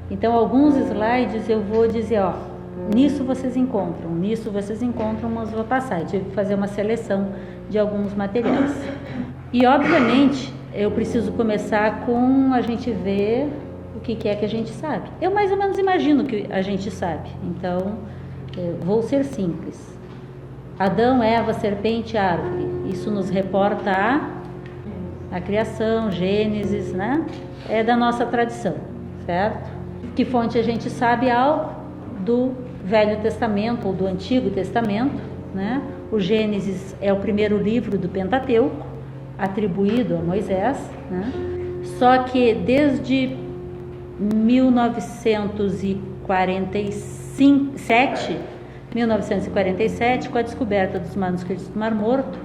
Então, alguns slides eu vou dizer, ó, nisso vocês encontram, mas vou passar. Eu tive que fazer uma seleção de alguns materiais. E, obviamente, eu preciso começar com a gente ver o que é que a gente sabe. Eu mais ou menos imagino que a gente sabe, então vou ser simples. Adão, Eva, serpente, árvore. Isso nos reporta a criação, Gênesis, né? É da nossa tradição, certo? Que fonte a gente sabe? Algo do Velho Testamento ou do Antigo Testamento, né? O Gênesis é o primeiro livro do Pentateuco, atribuído a Moisés, né? Só que desde 1947, com a descoberta dos manuscritos do Mar Morto,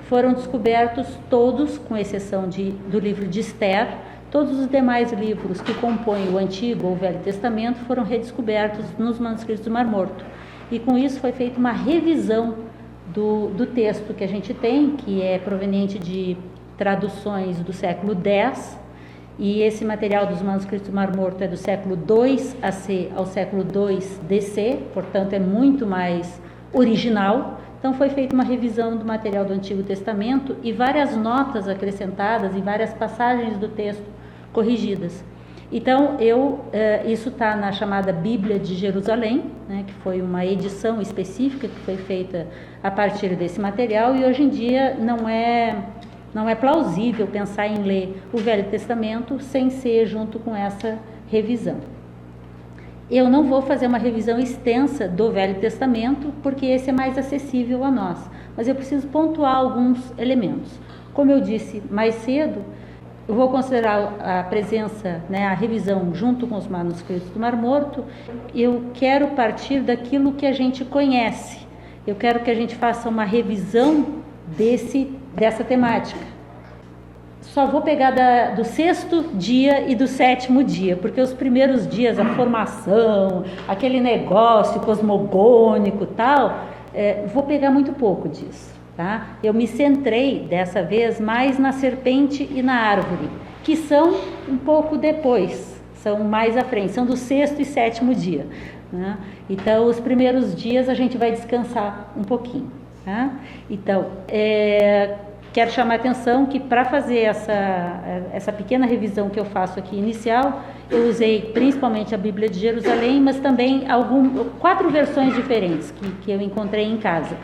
foram descobertos todos, com exceção do livro de Esther, todos os demais livros que compõem o Antigo ou o Velho Testamento foram redescobertos nos manuscritos do Mar Morto. E com isso foi feita uma revisão do texto que a gente tem, que é proveniente de traduções do século X, e esse material dos manuscritos do Mar Morto é do século II AC ao século II DC, portanto é muito mais original. Então foi feita uma revisão do material do Antigo Testamento e várias notas acrescentadas e várias passagens do texto corrigidas. Então isso está na chamada Bíblia de Jerusalém, né, que foi uma edição específica que foi feita a partir desse material, e hoje em dia não é plausível pensar em ler o Velho Testamento sem ser junto com essa revisão. Eu não vou fazer uma revisão extensa do Velho Testamento, porque esse é mais acessível a nós, mas eu preciso pontuar alguns elementos. Como eu disse mais cedo, eu vou considerar a presença, né, a revisão junto com os manuscritos do Mar Morto. Eu quero partir daquilo que a gente conhece. Eu quero que a gente faça uma revisão dessa temática. Só vou pegar do sexto dia e do sétimo dia, porque os primeiros dias, a formação, aquele negócio cosmogônico e tal, vou pegar muito pouco disso, tá? Eu me centrei dessa vez mais na serpente e na árvore, que são um pouco depois, são mais à frente, são do sexto e sétimo dia, né? Então, os primeiros dias a gente vai descansar um pouquinho, tá? Então, quero chamar a atenção que para fazer essa pequena revisão que eu faço aqui inicial, eu usei principalmente a Bíblia de Jerusalém, mas também 4 versões diferentes que eu encontrei em casa.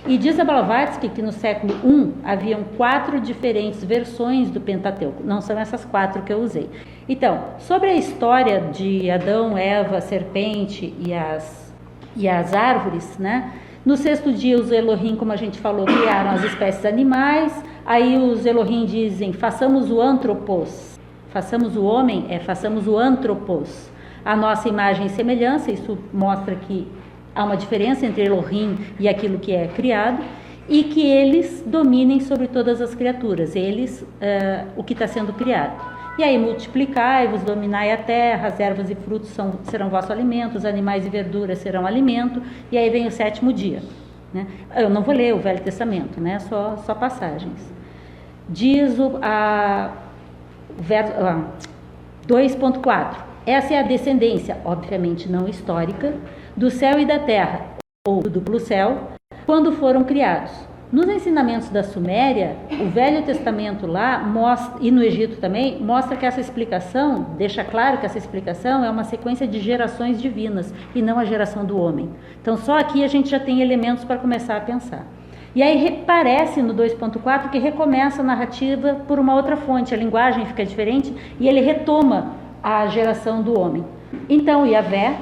E diz a Blavatsky que no século I haviam 4 diferentes versões do Pentateuco, não são essas 4 que eu usei. Então, sobre a história de Adão, Eva, serpente e as árvores, né? No sexto dia, os Elohim, como a gente falou, criaram as espécies animais. Aí os Elohim dizem, façamos o antropos. Façamos o homem, façamos o antropos. A nossa imagem e semelhança, isso mostra que há uma diferença entre Elohim e aquilo que é criado. E que eles dominem sobre todas as criaturas, o que está sendo criado. E aí, multiplicai-vos, dominai a terra, as ervas e frutos serão vosso alimento, os animais e verduras serão alimento, e aí vem o sétimo dia, né? Eu não vou ler o Velho Testamento, né? Só passagens. Diz o verso 2.4, essa é a descendência, obviamente não histórica, do céu e da terra, ou do duplo céu, quando foram criados. Nos ensinamentos da Suméria, o Velho Testamento lá mostra, e no Egito também, mostra que essa explicação, deixa claro que essa explicação é uma sequência de gerações divinas e não a geração do homem. Então só aqui a gente já tem elementos para começar a pensar. E aí parece no 2.4 que recomeça a narrativa por uma outra fonte, a linguagem fica diferente e ele retoma a geração do homem. Então Yahvé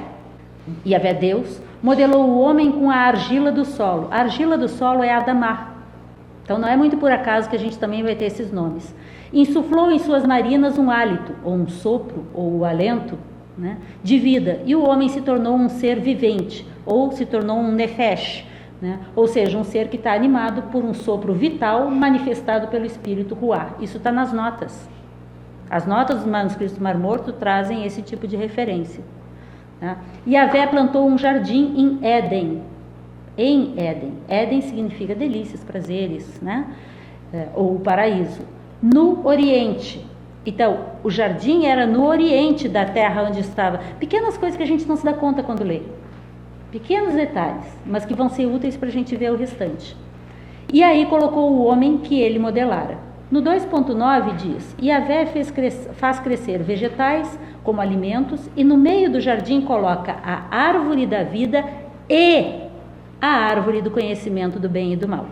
Deus, modelou o homem com a argila do solo. A argila do solo é Adamá. Então não é muito por acaso que a gente também vai ter esses nomes. Insuflou em suas narinas um hálito, ou um sopro, ou o alento, né, de vida. E o homem se tornou um ser vivente, ou se tornou um nefesh, né, ou seja, um ser que está animado por um sopro vital manifestado pelo espírito Ruá. Isso está nas notas. As notas dos manuscritos do Mar Morto trazem esse tipo de referência. Yahvé plantou um jardim em Éden. Éden significa delícias, prazeres, né? Ou paraíso. No Oriente. Então, o jardim era no oriente da terra onde estava. Pequenas coisas que a gente não se dá conta quando lê. Pequenos detalhes, mas que vão ser úteis para a gente ver o restante. E aí colocou o homem que ele modelara. No 2.9 diz: Yahvé faz crescer vegetais como alimentos, e no meio do jardim coloca a árvore da vida e a árvore do conhecimento do bem e do mal.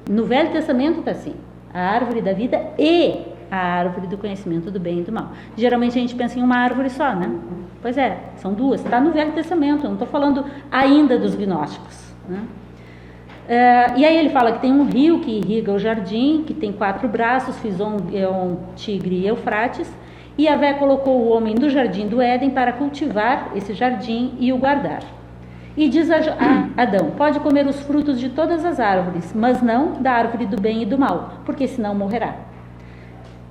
No Velho Testamento está assim: a árvore da vida e a árvore do conhecimento do bem e do mal. Geralmente a gente pensa em uma árvore só, né? Pois é, são duas. Está no Velho Testamento, eu não estou falando ainda dos gnósticos, né? E aí ele fala que tem um rio que irriga o jardim, que tem 4 braços, Fison, Gueon, Tigre e Eufrates, e Yahvé colocou o homem do jardim do Éden para cultivar esse jardim e o guardar. E diz a Adão: pode comer os frutos de todas as árvores, mas não da árvore do bem e do mal, porque senão morrerá.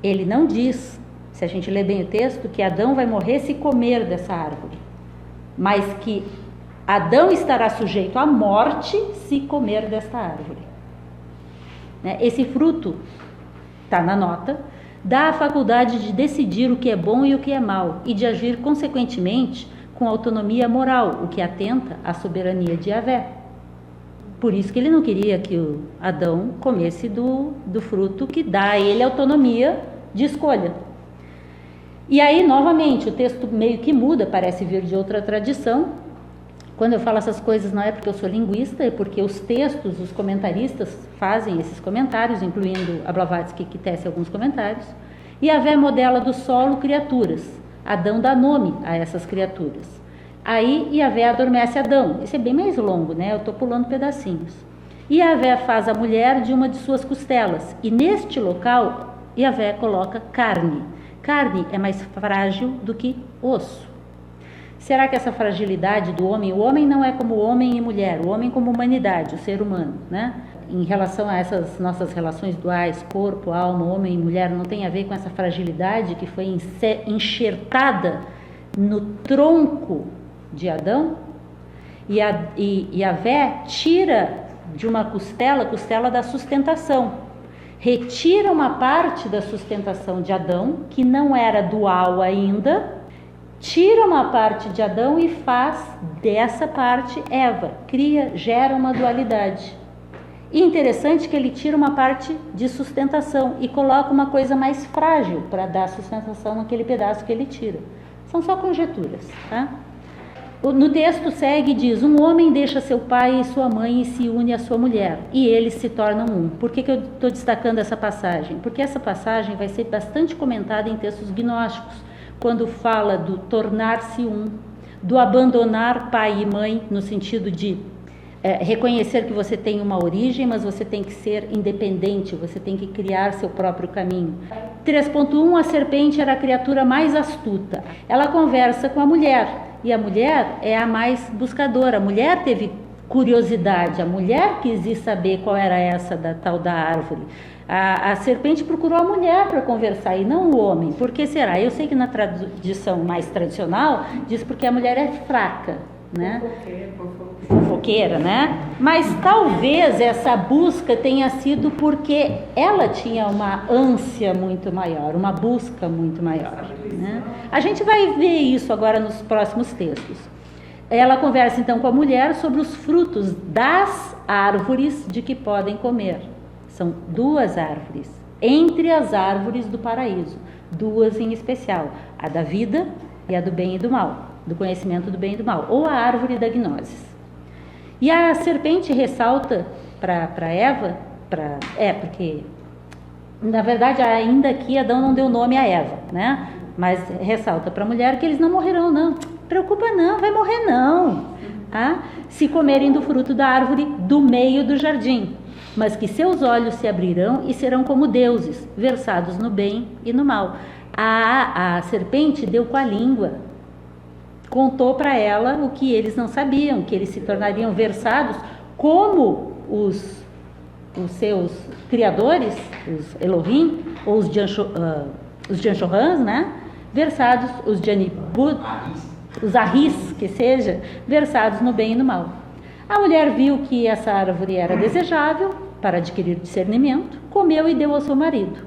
Ele não diz, se a gente ler bem o texto, que Adão vai morrer se comer dessa árvore, mas que Adão estará sujeito à morte se comer desta árvore. Esse fruto, está na nota, dá a faculdade de decidir o que é bom e o que é mal, e de agir consequentemente com autonomia moral, o que atenta à soberania de Yahvé. Por isso que ele não queria que o Adão comesse do fruto que dá a ele autonomia de escolha. E aí, novamente, o texto meio que muda, parece vir de outra tradição. Quando eu falo essas coisas não é porque eu sou linguista, é porque os textos, os comentaristas fazem esses comentários, incluindo a Blavatsky, que tece alguns comentários. E Yahvé modela do solo criaturas. Adão dá nome a essas criaturas. Aí Yahvé adormece Adão. Isso é bem mais longo, né? Eu estou pulando pedacinhos. E Yahvé faz a mulher de uma de suas costelas. E neste local, Yahvé coloca carne. Carne é mais frágil do que osso. Será que essa fragilidade do homem, o homem não é como homem e mulher, o homem como humanidade, o ser humano, né? Em relação a essas nossas relações duais, corpo, alma, homem e mulher, não tem a ver com essa fragilidade que foi enxertada no tronco de Adão? E Yahvé tira de uma costela da sustentação, retira uma parte da sustentação de Adão, que não era dual ainda, tira uma parte de Adão e faz dessa parte Eva, gera uma dualidade. E interessante que ele tira uma parte de sustentação e coloca uma coisa mais frágil para dar sustentação naquele pedaço que ele tira. São só conjecturas, tá? No texto segue e diz: um homem deixa seu pai e sua mãe e se une à sua mulher, e eles se tornam um. Por que eu estou destacando essa passagem? Porque essa passagem vai ser bastante comentada em textos gnósticos, quando fala do tornar-se um, do abandonar pai e mãe, no sentido de reconhecer que você tem uma origem, mas você tem que ser independente, você tem que criar seu próprio caminho. 3.1, a serpente era a criatura mais astuta. Ela conversa com a mulher, e a mulher é a mais buscadora. A mulher teve curiosidade, a mulher quis ir saber qual era essa da tal da árvore. A serpente procurou a mulher para conversar e não o homem. Por que será? Eu sei que na tradição mais tradicional diz porque a mulher é fraca, né? Fofoqueira, né? Mas talvez essa busca tenha sido porque ela tinha uma ânsia muito maior, uma busca muito maior, né? A gente vai ver isso agora nos próximos textos. Ela conversa então com a mulher sobre os frutos das árvores de que podem comer. São 2 árvores, entre as árvores do paraíso, 2 em especial, a da vida e a do bem e do mal, do conhecimento do bem e do mal, ou a árvore da gnosis. E a serpente ressalta para Eva, porque na verdade ainda aqui Adão não deu nome a Eva, né? Mas ressalta para a mulher que eles não morrerão, não, preocupa não, vai morrer não, tá? Se comerem do fruto da árvore do meio do jardim, mas que seus olhos se abrirão e serão como deuses, versados no bem e no mal. A serpente deu com a língua, contou para ela o que eles não sabiam, que eles se tornariam versados como os seus criadores, os Elohim, ou os Janshorans, né? Versados, os Janibud, os Arris, que seja, versados no bem e no mal. A mulher viu que essa árvore era desejável para adquirir discernimento, comeu e deu ao seu marido.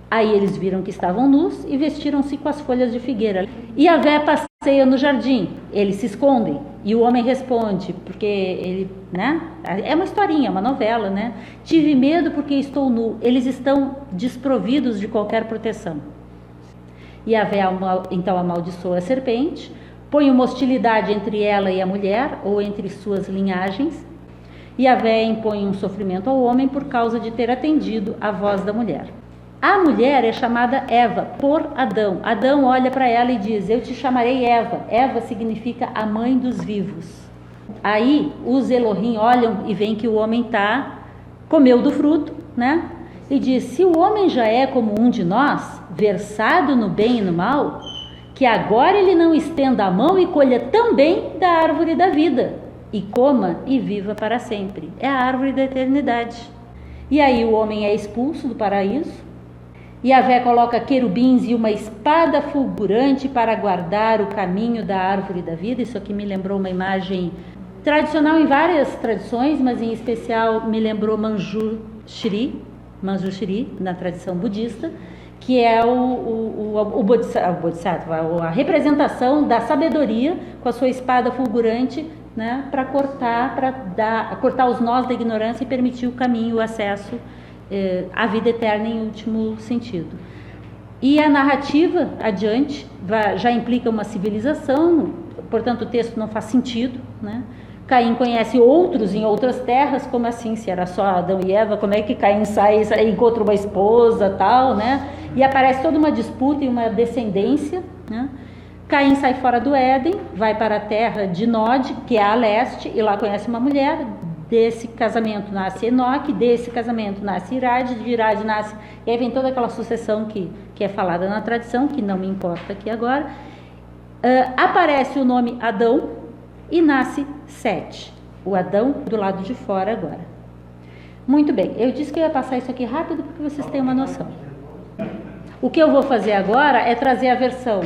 Aí eles viram que estavam nus e vestiram-se com as folhas de figueira. Yahvé passeia no jardim, eles se escondem. E o homem responde, porque ele, né? É uma historinha, uma novela, né? Tive medo porque estou nu. Eles estão desprovidos de qualquer proteção. Yahvé então amaldiçoa a serpente, põe uma hostilidade entre ela e a mulher, ou entre suas linhagens. Yahvé impõe um sofrimento ao homem por causa de ter atendido à voz da mulher. A mulher é chamada Eva por Adão. Adão olha para ela e diz: eu te chamarei Eva. Eva significa a mãe dos vivos. Aí os Elohim olham e veem que o homem comeu do fruto, né? E diz: se o homem já é como um de nós, versado no bem e no mal, que agora ele não estenda a mão e colha também da árvore da vida, e coma e viva para sempre. É a árvore da eternidade. E aí o homem é expulso do paraíso. Yahvé coloca querubins e uma espada fulgurante para guardar o caminho da árvore da vida. Isso aqui me lembrou uma imagem tradicional em várias tradições, mas em especial me lembrou Manjushri, na tradição budista, que é o Bodhisattva, a representação da sabedoria com a sua espada fulgurante, né, para cortar os nós da ignorância e permitir o caminho, o acesso à vida eterna em último sentido. E a narrativa adiante já implica uma civilização, portanto o texto não faz sentido, né? Caim conhece outros em outras terras, como assim? Se era só Adão e Eva, como é que Caim sai e encontra uma esposa, tal, né? E aparece toda uma disputa e uma descendência, né? Caim sai fora do Éden, vai para a terra de Nod, que é a leste, e lá conhece uma mulher. Desse casamento nasce Enoque, desse casamento nasce Irade, de Irade nasce... E aí vem toda aquela sucessão que é falada na tradição, que não me importa aqui agora. Aparece o nome Adão e nasce Sete. O Adão do lado de fora agora. Muito bem, eu disse que eu ia passar isso aqui rápido porque vocês têm uma noção. O que eu vou fazer agora é trazer a versão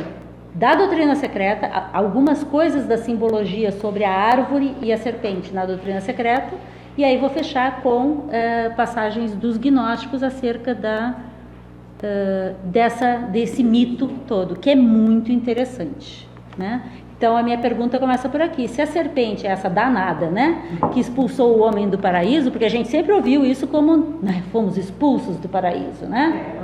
da doutrina secreta, algumas coisas da simbologia sobre a árvore e a serpente na doutrina secreta, e aí vou fechar com passagens dos gnósticos acerca desse mito todo, que é muito interessante, né? Então a minha pergunta começa por aqui: se a serpente é essa danada, né, que expulsou o homem do paraíso, porque a gente sempre ouviu isso como, né, fomos expulsos do paraíso, né?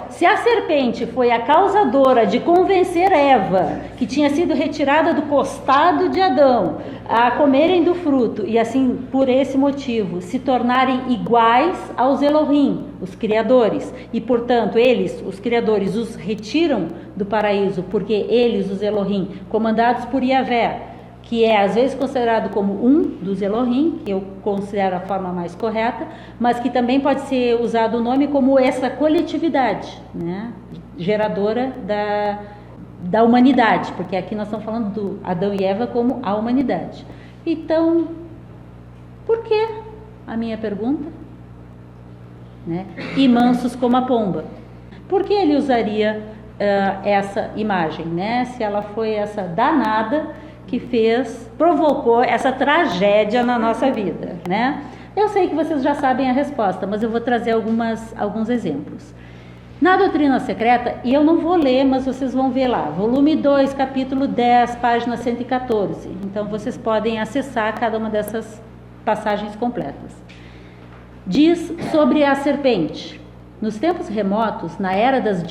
Se a serpente foi a causadora de convencer Eva, que tinha sido retirada do costado de Adão, a comerem do fruto, e assim, por esse motivo, se tornarem iguais aos Elohim, os criadores, e portanto eles, os criadores, os retiram do paraíso, porque eles, os Elohim, comandados por Yahvé, que é às vezes considerado como um dos Elohim, que eu considero a forma mais correta, mas que também pode ser usado o nome como essa coletividade, né, geradora da humanidade, porque aqui nós estamos falando do Adão e Eva como a humanidade. Então, por que? A minha pergunta, né? E mansos como a pomba. Por que ele usaria essa imagem, né? Se ela foi essa danada que provocou essa tragédia na nossa vida, né? Eu sei que vocês já sabem a resposta, mas eu vou trazer alguns exemplos. Na doutrina secreta, e eu não vou ler, mas vocês vão ver lá, volume 2, capítulo 10, página 114. Então vocês podem acessar cada uma dessas passagens completas. Diz sobre a serpente: nos tempos remotos, na era das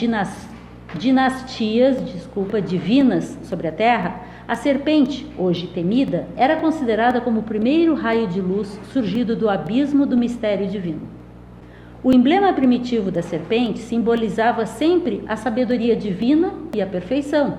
dinastias divinas sobre a terra, a serpente, hoje temida, era considerada como o primeiro raio de luz surgido do abismo do mistério divino. O emblema primitivo da serpente simbolizava sempre a sabedoria divina e a perfeição.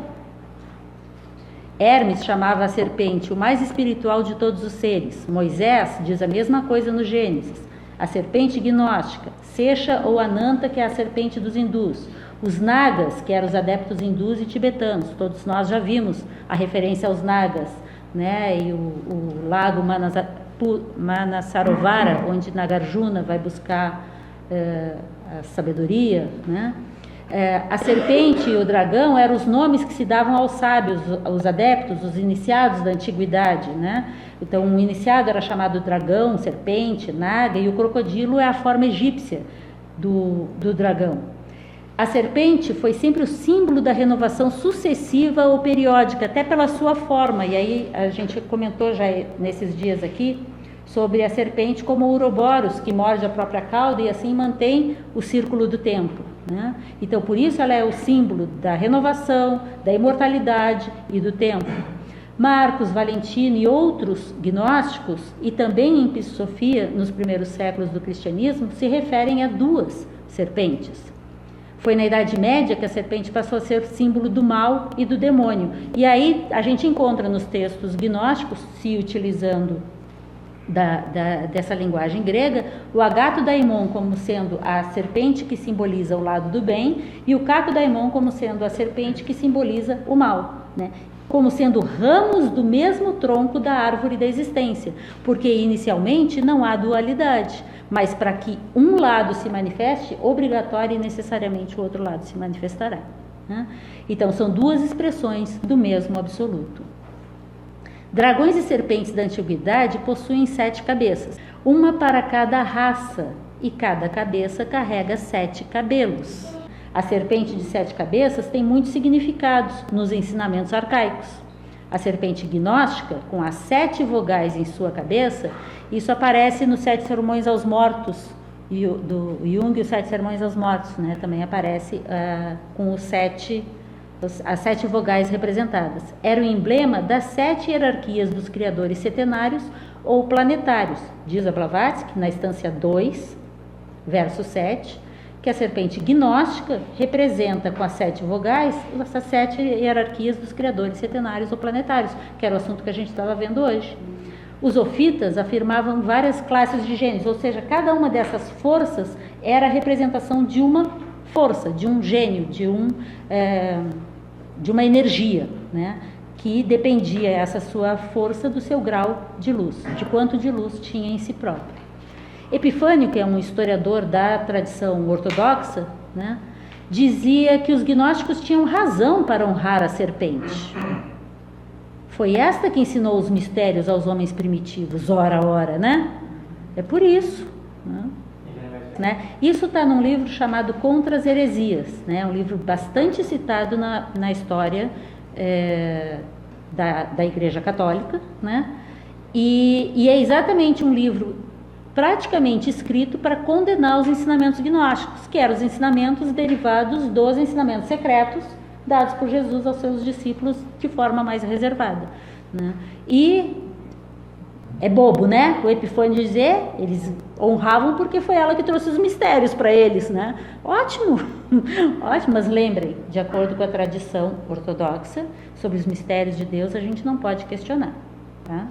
Hermes chamava a serpente o mais espiritual de todos os seres. Moisés diz a mesma coisa no Gênesis. A serpente gnóstica, Sesha ou Ananta, que é a serpente dos hindus. Os Nagas, que eram os adeptos hindus e tibetanos, todos nós já vimos a referência aos Nagas, né? E o lago Manasarovara, onde Nagarjuna vai buscar a sabedoria, né? A serpente e o dragão eram os nomes que se davam aos sábios, aos adeptos, os iniciados da antiguidade, né? Então, um iniciado era chamado dragão, serpente, naga, e o crocodilo é a forma egípcia do dragão. A serpente foi sempre o símbolo da renovação sucessiva ou periódica, até pela sua forma. E aí a gente comentou já nesses dias aqui sobre a serpente como o Ouroboros, que morde a própria cauda e assim mantém o círculo do tempo, né? Então, por isso ela é o símbolo da renovação, da imortalidade e do tempo. Marcos, Valentino e outros gnósticos, e também em Psicosofia, nos primeiros séculos do cristianismo, se referem a duas serpentes. Foi na Idade Média que a serpente passou a ser símbolo do mal e do demônio. E aí a gente encontra nos textos gnósticos, se utilizando dessa linguagem grega, o agatodaimon como sendo a serpente que simboliza o lado do bem e o catodaimon como sendo a serpente que simboliza o mal, né? Como sendo ramos do mesmo tronco da árvore da existência, porque inicialmente não há dualidade, mas para que um lado se manifeste, obrigatório e necessariamente o outro lado se manifestará, né? Então são duas expressões do mesmo absoluto. Dragões e serpentes da antiguidade possuem 7 cabeças, uma para cada raça, e cada cabeça carrega 7 cabelos. A serpente de 7 cabeças tem muitos significados nos ensinamentos arcaicos. A serpente gnóstica, com as 7 vogais em sua cabeça, isso aparece nos 7 sermões aos mortos, do Jung e os 7 sermões aos mortos, né? Também aparece com as 7 vogais representadas. Era o emblema das 7 hierarquias dos criadores setenários ou planetários. Diz a Blavatsky, na instância 2, verso 7, que a serpente gnóstica representa com as 7 vogais essas 7 hierarquias dos criadores setenários ou planetários, que era o assunto que a gente estava vendo hoje. Os ofitas afirmavam várias classes de gênios, ou seja, cada uma dessas forças era a representação de uma força, de um gênio, de uma energia, né? Que dependia essa sua força do seu grau de luz, de quanto de luz tinha em si próprio. Epifânio, que é um historiador da tradição ortodoxa, né, dizia que os gnósticos tinham razão para honrar a serpente. Foi esta que ensinou os mistérios aos homens primitivos, ora, né? É por isso, né? Isso está num livro chamado Contra as Heresias, né? Um livro bastante citado na história da Igreja Católica, né? E é exatamente um livro praticamente escrito para condenar os ensinamentos gnósticos, que eram os ensinamentos derivados dos ensinamentos secretos dados por Jesus aos seus discípulos de forma mais reservada, né? E é bobo, né? O Epifânio dizer, eles honravam porque foi ela que trouxe os mistérios para eles, né? Ótimo, ótimo, mas lembrem, de acordo com a tradição ortodoxa, sobre os mistérios de Deus a gente não pode questionar, tá?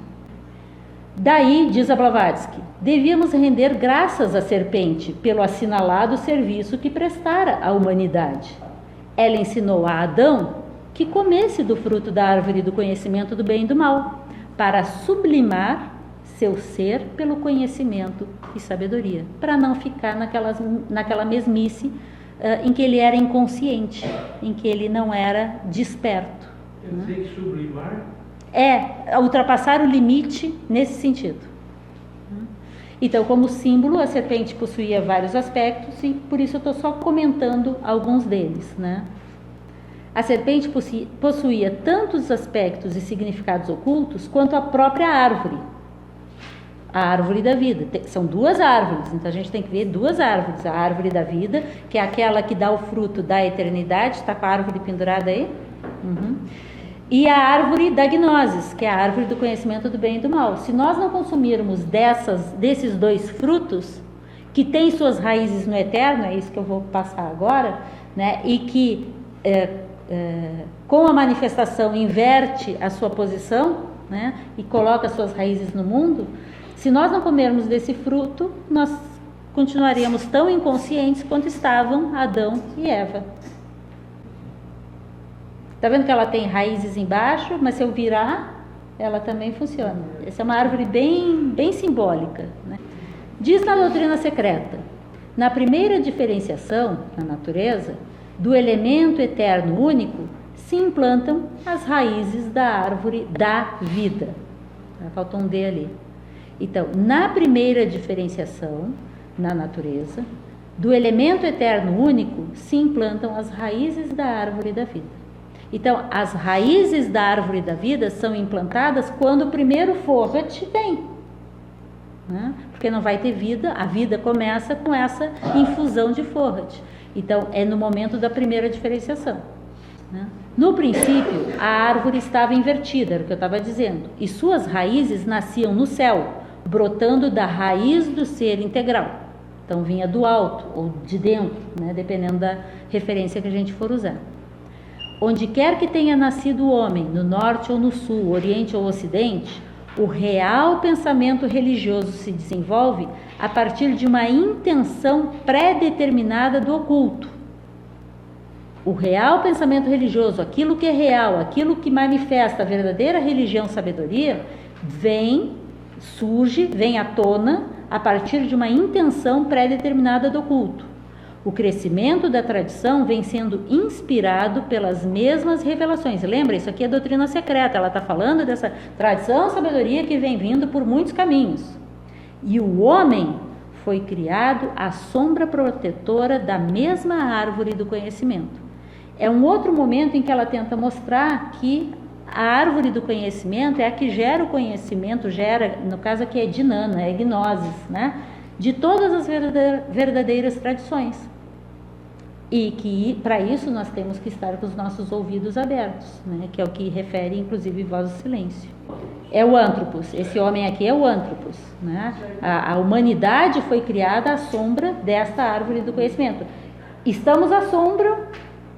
Daí, diz a Blavatsky, devíamos render graças à serpente pelo assinalado serviço que prestara à humanidade. Ela ensinou a Adão que comesse do fruto da árvore do conhecimento do bem e do mal, para sublimar seu ser pelo conhecimento e sabedoria, para não ficar naquela mesmice em que ele era inconsciente, em que ele não era desperto. Eu sei que sublimar é ultrapassar o limite nesse sentido. Então, como símbolo, a serpente possuía vários aspectos e por isso eu estou só comentando alguns deles, né? A serpente possuía tantos aspectos e significados ocultos quanto a própria árvore, a árvore da vida. São 2 árvores, então a gente tem que ver 2 árvores. A árvore da vida, que é aquela que dá o fruto da eternidade, está com a árvore pendurada aí? E a árvore da gnosis, que é a árvore do conhecimento do bem e do mal. Se nós não consumirmos desses 2 frutos, que têm suas raízes no eterno, é isso que eu vou passar agora, né? E que com a manifestação inverte a sua posição, né? E coloca suas raízes no mundo, se nós não comermos desse fruto, nós continuaríamos tão inconscientes quanto estavam Adão e Eva. Está vendo que ela tem raízes embaixo, mas se eu virar, ela também funciona. Essa é uma árvore bem simbólica, né? Diz na doutrina secreta, na primeira diferenciação na natureza, do elemento eterno único, se implantam as raízes da árvore da vida. Faltou um D ali. Então, na primeira diferenciação na natureza, do elemento eterno único se implantam as raízes da árvore da vida. Então, as raízes da árvore da vida são implantadas quando o primeiro Forrat vem, né? Porque não vai ter vida, a vida começa com essa infusão de Forrat. Então, é no momento da primeira diferenciação, né? No princípio, a árvore estava invertida, era o que eu estava dizendo, e suas raízes nasciam no céu, brotando da raiz do ser integral. Então, vinha do alto ou de dentro, né? Dependendo da referência que a gente for usar. Onde quer que tenha nascido o homem, no norte ou no sul, oriente ou ocidente, o real pensamento religioso se desenvolve a partir de uma intenção pré-determinada do oculto. O real pensamento religioso, aquilo que é real, aquilo que manifesta a verdadeira religião sabedoria, surge, vem à tona a partir de uma intenção pré-determinada do oculto. O crescimento da tradição vem sendo inspirado pelas mesmas revelações. Lembra, isso aqui é doutrina secreta, ela está falando dessa tradição sabedoria que vem vindo por muitos caminhos. E o homem foi criado à sombra protetora da mesma árvore do conhecimento. É um outro momento em que ela tenta mostrar que a árvore do conhecimento é a que gera o conhecimento, no caso aqui é Dhinana, é gnosis, né? De todas as verdadeiras tradições. E que para isso nós temos que estar com os nossos ouvidos abertos, né? Que é o que refere inclusive Voz do Silêncio. É o Anthropos, esse homem aqui é o Anthropos, né? A humanidade foi criada à sombra desta árvore do conhecimento. Estamos à sombra,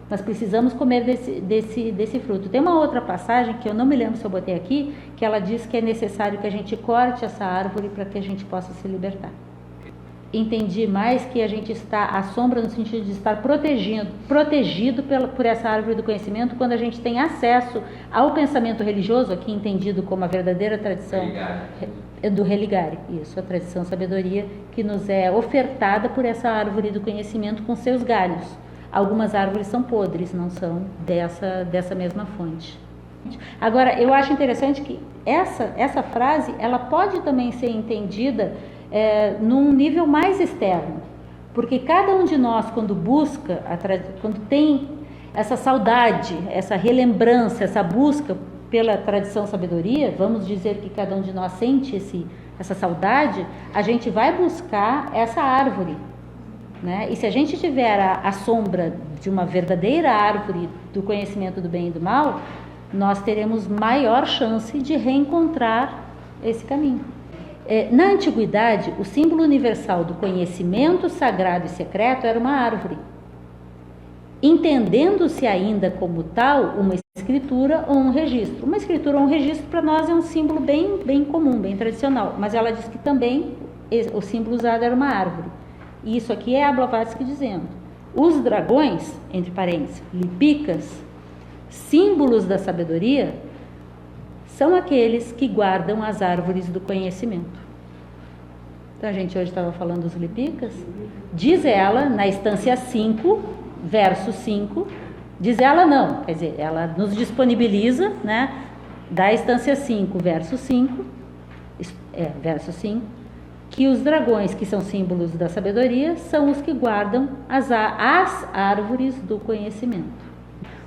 nós precisamos comer desse fruto. Tem uma outra passagem que eu não me lembro se eu botei aqui, que ela diz que é necessário que a gente corte essa árvore para que a gente possa se libertar. Entendi mais que a gente está à sombra no sentido de estar protegido por essa árvore do conhecimento quando a gente tem acesso ao pensamento religioso, aqui entendido como a verdadeira tradição do Religare, isso, a tradição sabedoria que nos é ofertada por essa árvore do conhecimento com seus galhos. Algumas árvores são podres, não são dessa mesma fonte. Agora, eu acho interessante que essa frase, ela pode também ser entendida num nível mais externo, porque cada um de nós, quando busca, quando tem essa saudade, essa relembrança, essa busca pela tradição sabedoria, vamos dizer que cada um de nós sente essa saudade, a gente vai buscar essa árvore, né? E se a gente tiver a sombra de uma verdadeira árvore do conhecimento do bem e do mal, nós teremos maior chance de reencontrar esse caminho. Na antiguidade, o símbolo universal do conhecimento sagrado e secreto era uma árvore, entendendo-se ainda como tal uma escritura ou um registro. Uma escritura ou um registro para nós é um símbolo bem comum, bem tradicional, mas ela diz que também o símbolo usado era uma árvore. E isso aqui é a Blavatsky dizendo. Os dragões, entre parênteses, lipicas, símbolos da sabedoria, são aqueles que guardam as árvores do conhecimento. Então a gente hoje estava falando dos lipicas. Diz ela, na instância 5, verso 5, diz ela não, quer dizer, ela nos disponibiliza, né, da instância 5, verso 5, verso 5, que os dragões, que são símbolos da sabedoria, são os que guardam as árvores do conhecimento.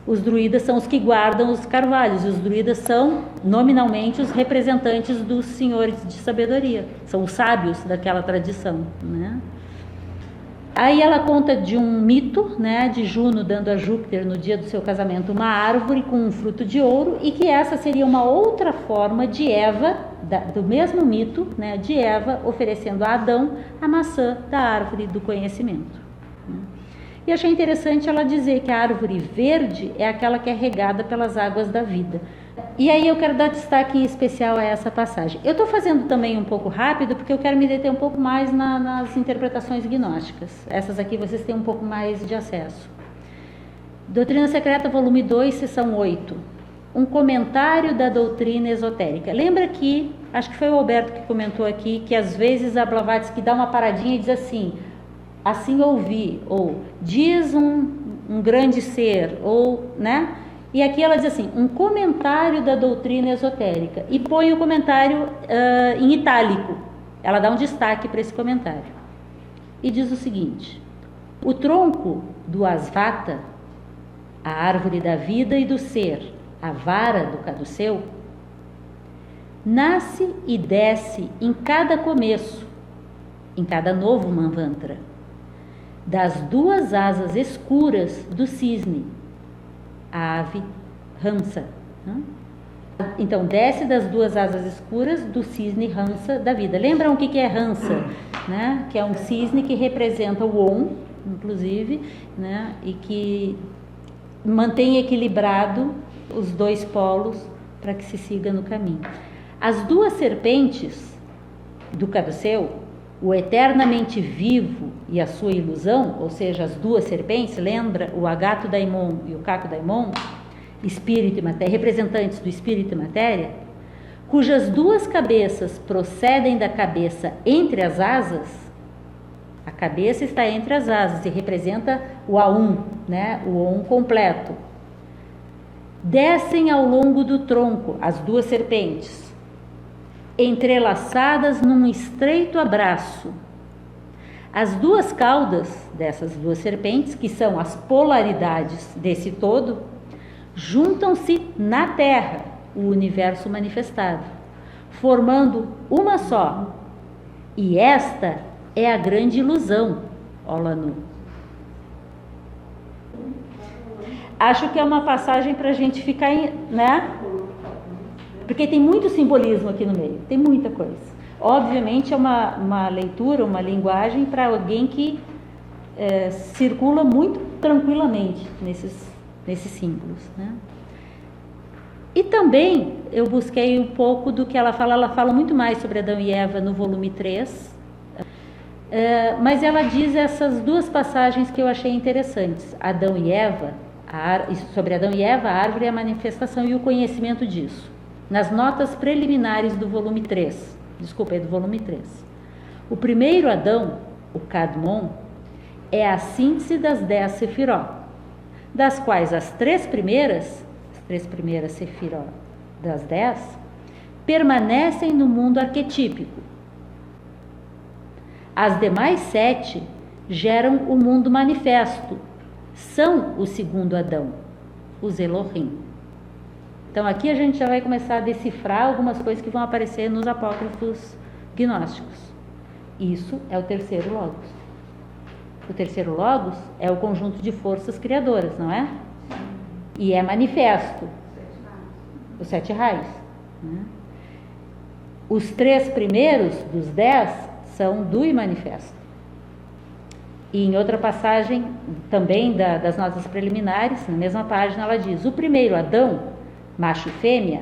Os druidas são os que guardam os carvalhos, e os druidas são, nominalmente, os representantes dos senhores de sabedoria, são os sábios daquela tradição, né? Aí ela conta de um mito, né, de Juno dando a Júpiter no dia do seu casamento uma árvore com um fruto de ouro, e que essa seria uma outra forma de Eva, do mesmo mito, né, de Eva oferecendo a Adão a maçã da árvore do conhecimento. E achei interessante ela dizer que a árvore verde é aquela que é regada pelas águas da vida. E aí eu quero dar destaque em especial a essa passagem. Eu estou fazendo também um pouco rápido, porque eu quero me deter um pouco mais nas interpretações gnósticas. Essas aqui vocês têm um pouco mais de acesso. Doutrina Secreta, volume 2, seção 8. Um comentário da doutrina esotérica. Lembra que, acho que foi o Alberto que comentou aqui, que às vezes a Blavatsky dá uma paradinha e diz assim ouvi, ou diz um grande ser, ou, né? E aqui ela diz assim, um comentário da doutrina esotérica, e põe o comentário em itálico. Ela dá um destaque para esse comentário. E diz o seguinte, O tronco do Asvata, a árvore da vida e do ser, a vara do caduceu, nasce e desce em cada começo, em cada novo manvantra, das duas asas escuras do cisne, a ave Hamsa. Então, desce das duas asas escuras do cisne Hamsa da vida. Lembram o que é Hamsa? Né? Que é um cisne que representa o Om, inclusive, né? E que mantém equilibrado os dois polos para que se siga no caminho. As duas serpentes do caduceu, o eternamente vivo e a sua ilusão, ou seja, as duas serpentes, lembra o Agato Daimon e o Caco Daimon, espírito e matéria, representantes do espírito e matéria, cujas duas cabeças procedem da cabeça entre as asas. A cabeça está entre as asas e representa o A1, né? O Om completo. Descem ao longo do tronco as duas serpentes, entrelaçadas num estreito abraço. As duas caudas dessas duas serpentes, que são as polaridades desse todo, juntam-se na Terra, o universo manifestado, formando uma só. E esta é a grande ilusão, Olanu. Acho que é uma passagem para a gente ficar, né? Porque tem muito simbolismo aqui no meio, tem muita coisa. Obviamente é uma leitura, uma linguagem para alguém que circula muito tranquilamente nesses símbolos, né? E também eu busquei um pouco do que ela fala muito mais sobre Adão e Eva no volume 3, mas ela diz essas duas passagens que eu achei interessantes. Adão e Eva, sobre Adão e Eva, a árvore é a manifestação e o conhecimento disso. Nas notas preliminares do volume 3, do volume 3. O primeiro Adão, o Kadmon, é a síntese das 10 Sefiró, das quais as três primeiras Sefiró das 10, permanecem no mundo arquetípico. As demais 7 geram o mundo manifesto, são o segundo Adão, os Elohim. Então aqui a gente já vai começar a decifrar algumas coisas que vão aparecer nos apócrifos gnósticos. Isso é o terceiro Logos. O terceiro Logos é o conjunto de forças criadoras, não é? E é manifesto. Os 7 raios. Né? Os 3 primeiros dos 10 são do e manifesto. E em outra passagem, também das notas preliminares, na mesma página, ela diz: o primeiro Adão, macho e fêmea,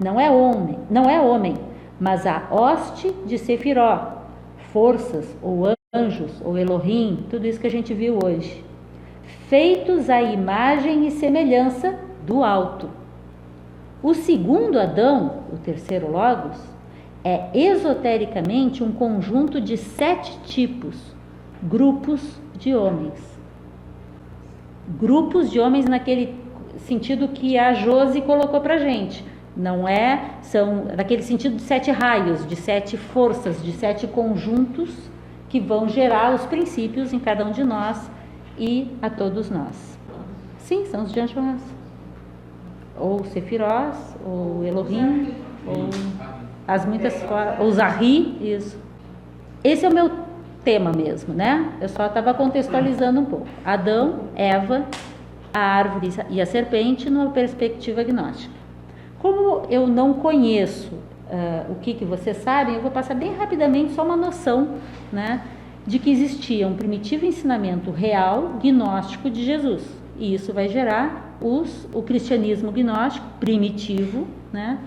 não é homem, mas a hoste de Sefiró, forças ou anjos ou Elohim, tudo isso que a gente viu hoje, feitos à imagem e semelhança do alto. O segundo Adão, o terceiro Logos, é esotericamente um conjunto de 7 tipos, grupos de homens. Grupos de homens naquele sentido que a Josi colocou pra gente. Não são naquele sentido de 7 raios, de 7 forças, de 7 conjuntos que vão gerar os princípios em cada um de nós e a todos nós. Sim, são os Janshvas. Ou Sefirós, ou Elohim, ou as muitas formas, ou Zahri, isso. Esse é o meu tema mesmo, né? Eu só estava contextualizando um pouco. Adão, Eva, a árvore e a serpente numa perspectiva gnóstica. Como eu não conheço o que vocês sabem, eu vou passar bem rapidamente só uma noção, né, de que existia um primitivo ensinamento real gnóstico de Jesus. E isso vai gerar o cristianismo gnóstico primitivo, né,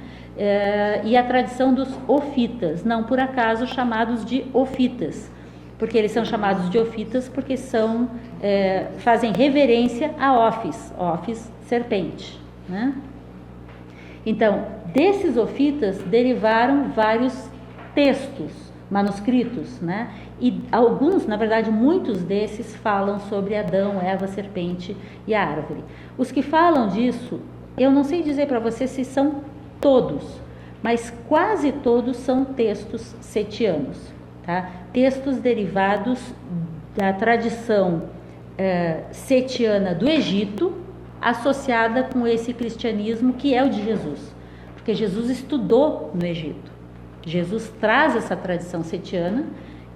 e a tradição dos ofitas, não por acaso chamados de ofitas, porque eles são chamados de ofitas porque fazem reverência a Ofis, serpente, né? Então, desses ofitas derivaram vários textos, manuscritos, né? E alguns, na verdade, muitos desses falam sobre Adão, Eva, serpente e a árvore. Os que falam disso, eu não sei dizer para você se são todos, mas quase todos são textos setianos, tá? Textos derivados da tradição setiana do Egito, associada com esse cristianismo que é o de Jesus, porque Jesus estudou no Egito. Jesus traz essa tradição setiana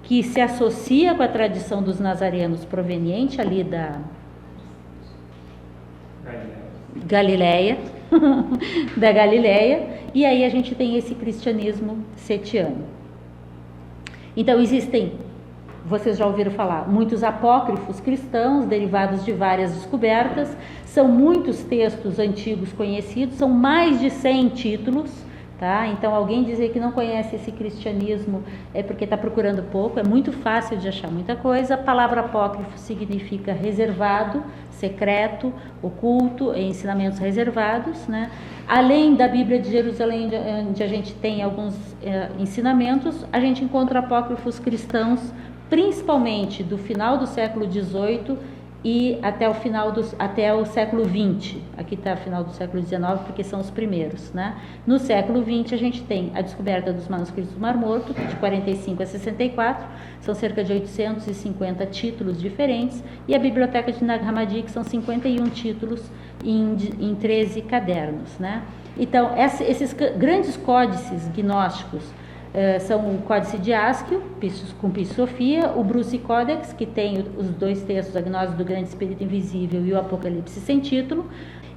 que se associa com a tradição dos nazarenos proveniente ali da Galileia, da Galileia, e aí a gente tem esse cristianismo setiano. Então existem, vocês já ouviram falar, muitos apócrifos cristãos derivados de várias descobertas, são muitos textos antigos conhecidos, são mais de 100 títulos, tá? Então alguém dizer que não conhece esse cristianismo é porque está procurando pouco, é muito fácil de achar muita coisa. A palavra apócrifo significa reservado, secreto, oculto, ensinamentos reservados, né? Além da Bíblia de Jerusalém, onde a gente tem alguns ensinamentos, a gente encontra apócrifos cristãos, principalmente do final do século XVIII e até o século XX. Aqui está o final do século XIX, porque são os primeiros, né? No século XX a gente tem a descoberta dos manuscritos do Mar Morto, de 45 a 64, são cerca de 850 títulos diferentes, e a biblioteca de Nag Hammadi, que são 51 títulos em 13 cadernos, né? Então, esses grandes códices gnósticos são o Códice de Asquio, com Pis Sofia, o Bruce Codex, que tem os dois textos, a Gnose do Grande Espírito Invisível e o Apocalipse sem título,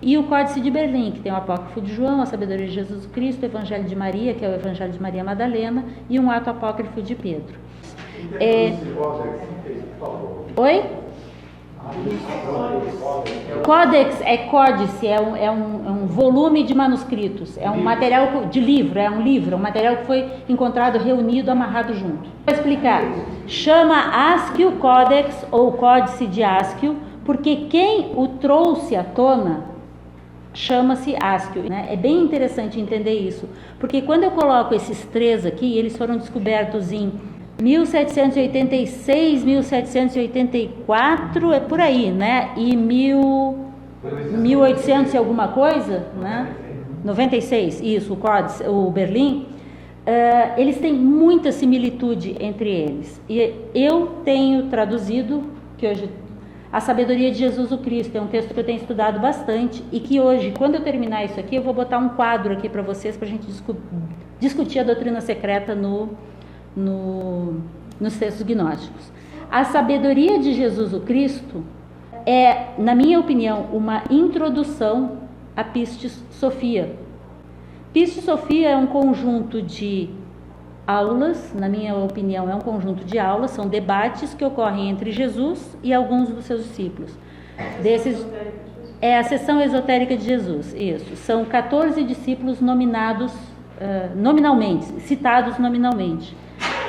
e o Códice de Berlim, que tem o Apócrifo de João, a Sabedoria de Jesus Cristo, o Evangelho de Maria, que é o Evangelho de Maria Madalena, e um ato apócrifo de Pedro. Oi? Códex é códice, é um volume de manuscritos, é um material de livro, é um material que foi encontrado, reunido, amarrado junto. Vou explicar. Chama Asquio Codex ou Códice de Asquio, porque quem o trouxe à tona chama-se Asquio, né? É bem interessante entender isso, porque quando eu coloco esses três aqui, eles foram descobertos em 1786, 1784, é por aí, né? E 1800 e alguma coisa, né? 96, isso, o Berlim. Eles têm muita similitude entre eles. E eu tenho traduzido, que hoje, A Sabedoria de Jesus o Cristo, é um texto que eu tenho estudado bastante, e que hoje, quando eu terminar isso aqui, eu vou botar um quadro aqui para vocês, para a gente discutir a doutrina secreta nos textos gnósticos. A Sabedoria de Jesus o Cristo é, na minha opinião, uma introdução a Pistis Sophia. Pistis Sophia é um conjunto de aulas, na minha opinião, é um conjunto de aulas, são debates que ocorrem entre Jesus e alguns dos seus discípulos. É a seção esotérica de Jesus, isso. São 14 discípulos nominados nominalmente, citados nominalmente.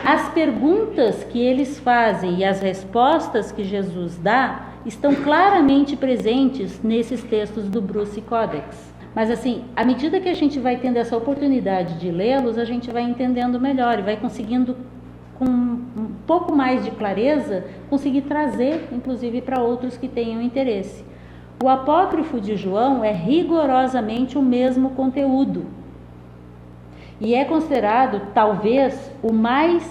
As perguntas que eles fazem e as respostas que Jesus dá estão claramente presentes nesses textos do Bruce Codex. Mas assim, à medida que a gente vai tendo essa oportunidade de lê-los, a gente vai entendendo melhor e vai conseguindo, com um pouco mais de clareza, conseguir trazer, inclusive, para outros que tenham interesse. O Apócrifo de João é rigorosamente o mesmo conteúdo. E é considerado, talvez, o mais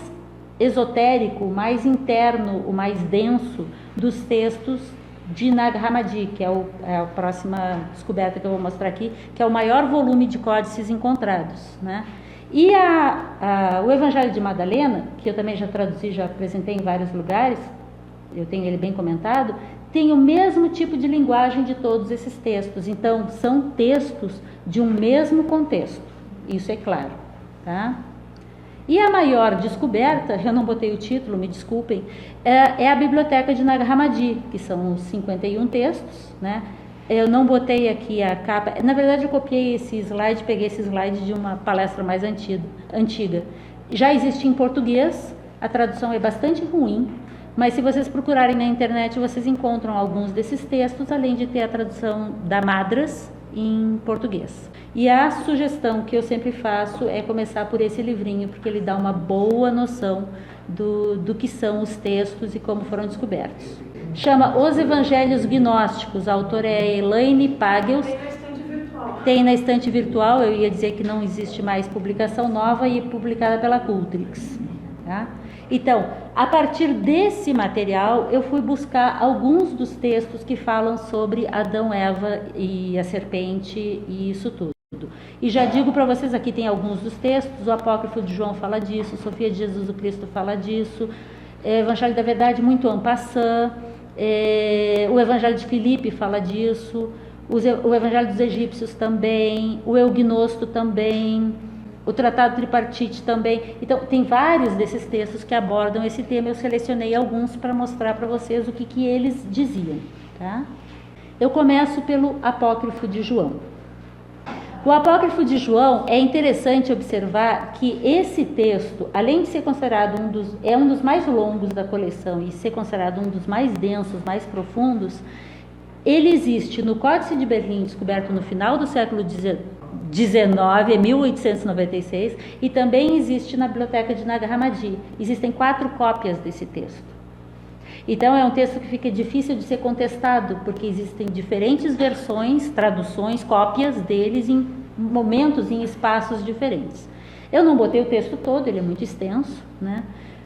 esotérico, o mais interno, o mais denso dos textos de Nag Hammadi, que é a próxima descoberta que eu vou mostrar aqui, que é o maior volume de códices encontrados, né? E o Evangelho de Madalena, que eu também já traduzi, já apresentei em vários lugares, eu tenho ele bem comentado, tem o mesmo tipo de linguagem de todos esses textos. Então, são textos de um mesmo contexto. Isso é claro, tá? E a maior descoberta, eu não botei o título, me desculpem, é a Biblioteca de Nag Hammadi, que são os 51 textos, né? Eu não botei aqui a capa, na verdade eu copiei esse slide, peguei esse slide de uma palestra mais antiga. Já existe em português, a tradução é bastante ruim, mas se vocês procurarem na internet, vocês encontram alguns desses textos, além de ter a tradução da Madras em português. E a sugestão que eu sempre faço é começar por esse livrinho, porque ele dá uma boa noção do que são os textos e como foram descobertos. Chama Os Evangelhos Gnósticos, a autora é Elaine Pagels. Tem na estante virtual, eu ia dizer que não existe mais publicação nova e publicada pela Cultrix. Tá? Então, a partir desse material, eu fui buscar alguns dos textos que falam sobre Adão, Eva e a serpente e isso tudo. E já digo para vocês, aqui tem alguns dos textos, o Apócrifo de João fala disso, Sofia de Jesus o Cristo fala disso, Evangelho da Verdade muito en passant, o Evangelho de Filipe fala disso, o Evangelho dos Egípcios também, o Eugnosto também, o Tratado Tripartite também. Então, tem vários desses textos que abordam esse tema. Eu selecionei alguns para mostrar para vocês o que eles diziam. Tá? Eu começo pelo Apócrifo de João. O Apócrifo de João, é interessante observar que esse texto, além de ser considerado um dos mais longos da coleção e ser considerado um dos mais densos, mais profundos, ele existe no Códice de Berlim, descoberto no final do século XIX, em 1896, e também existe na Biblioteca de Nag Hammadi. Existem 4 cópias desse texto. Então, é um texto que fica difícil de ser contestado, porque existem diferentes versões, traduções, cópias deles em momentos, em espaços diferentes. Eu não botei o texto todo, ele é muito extenso, né?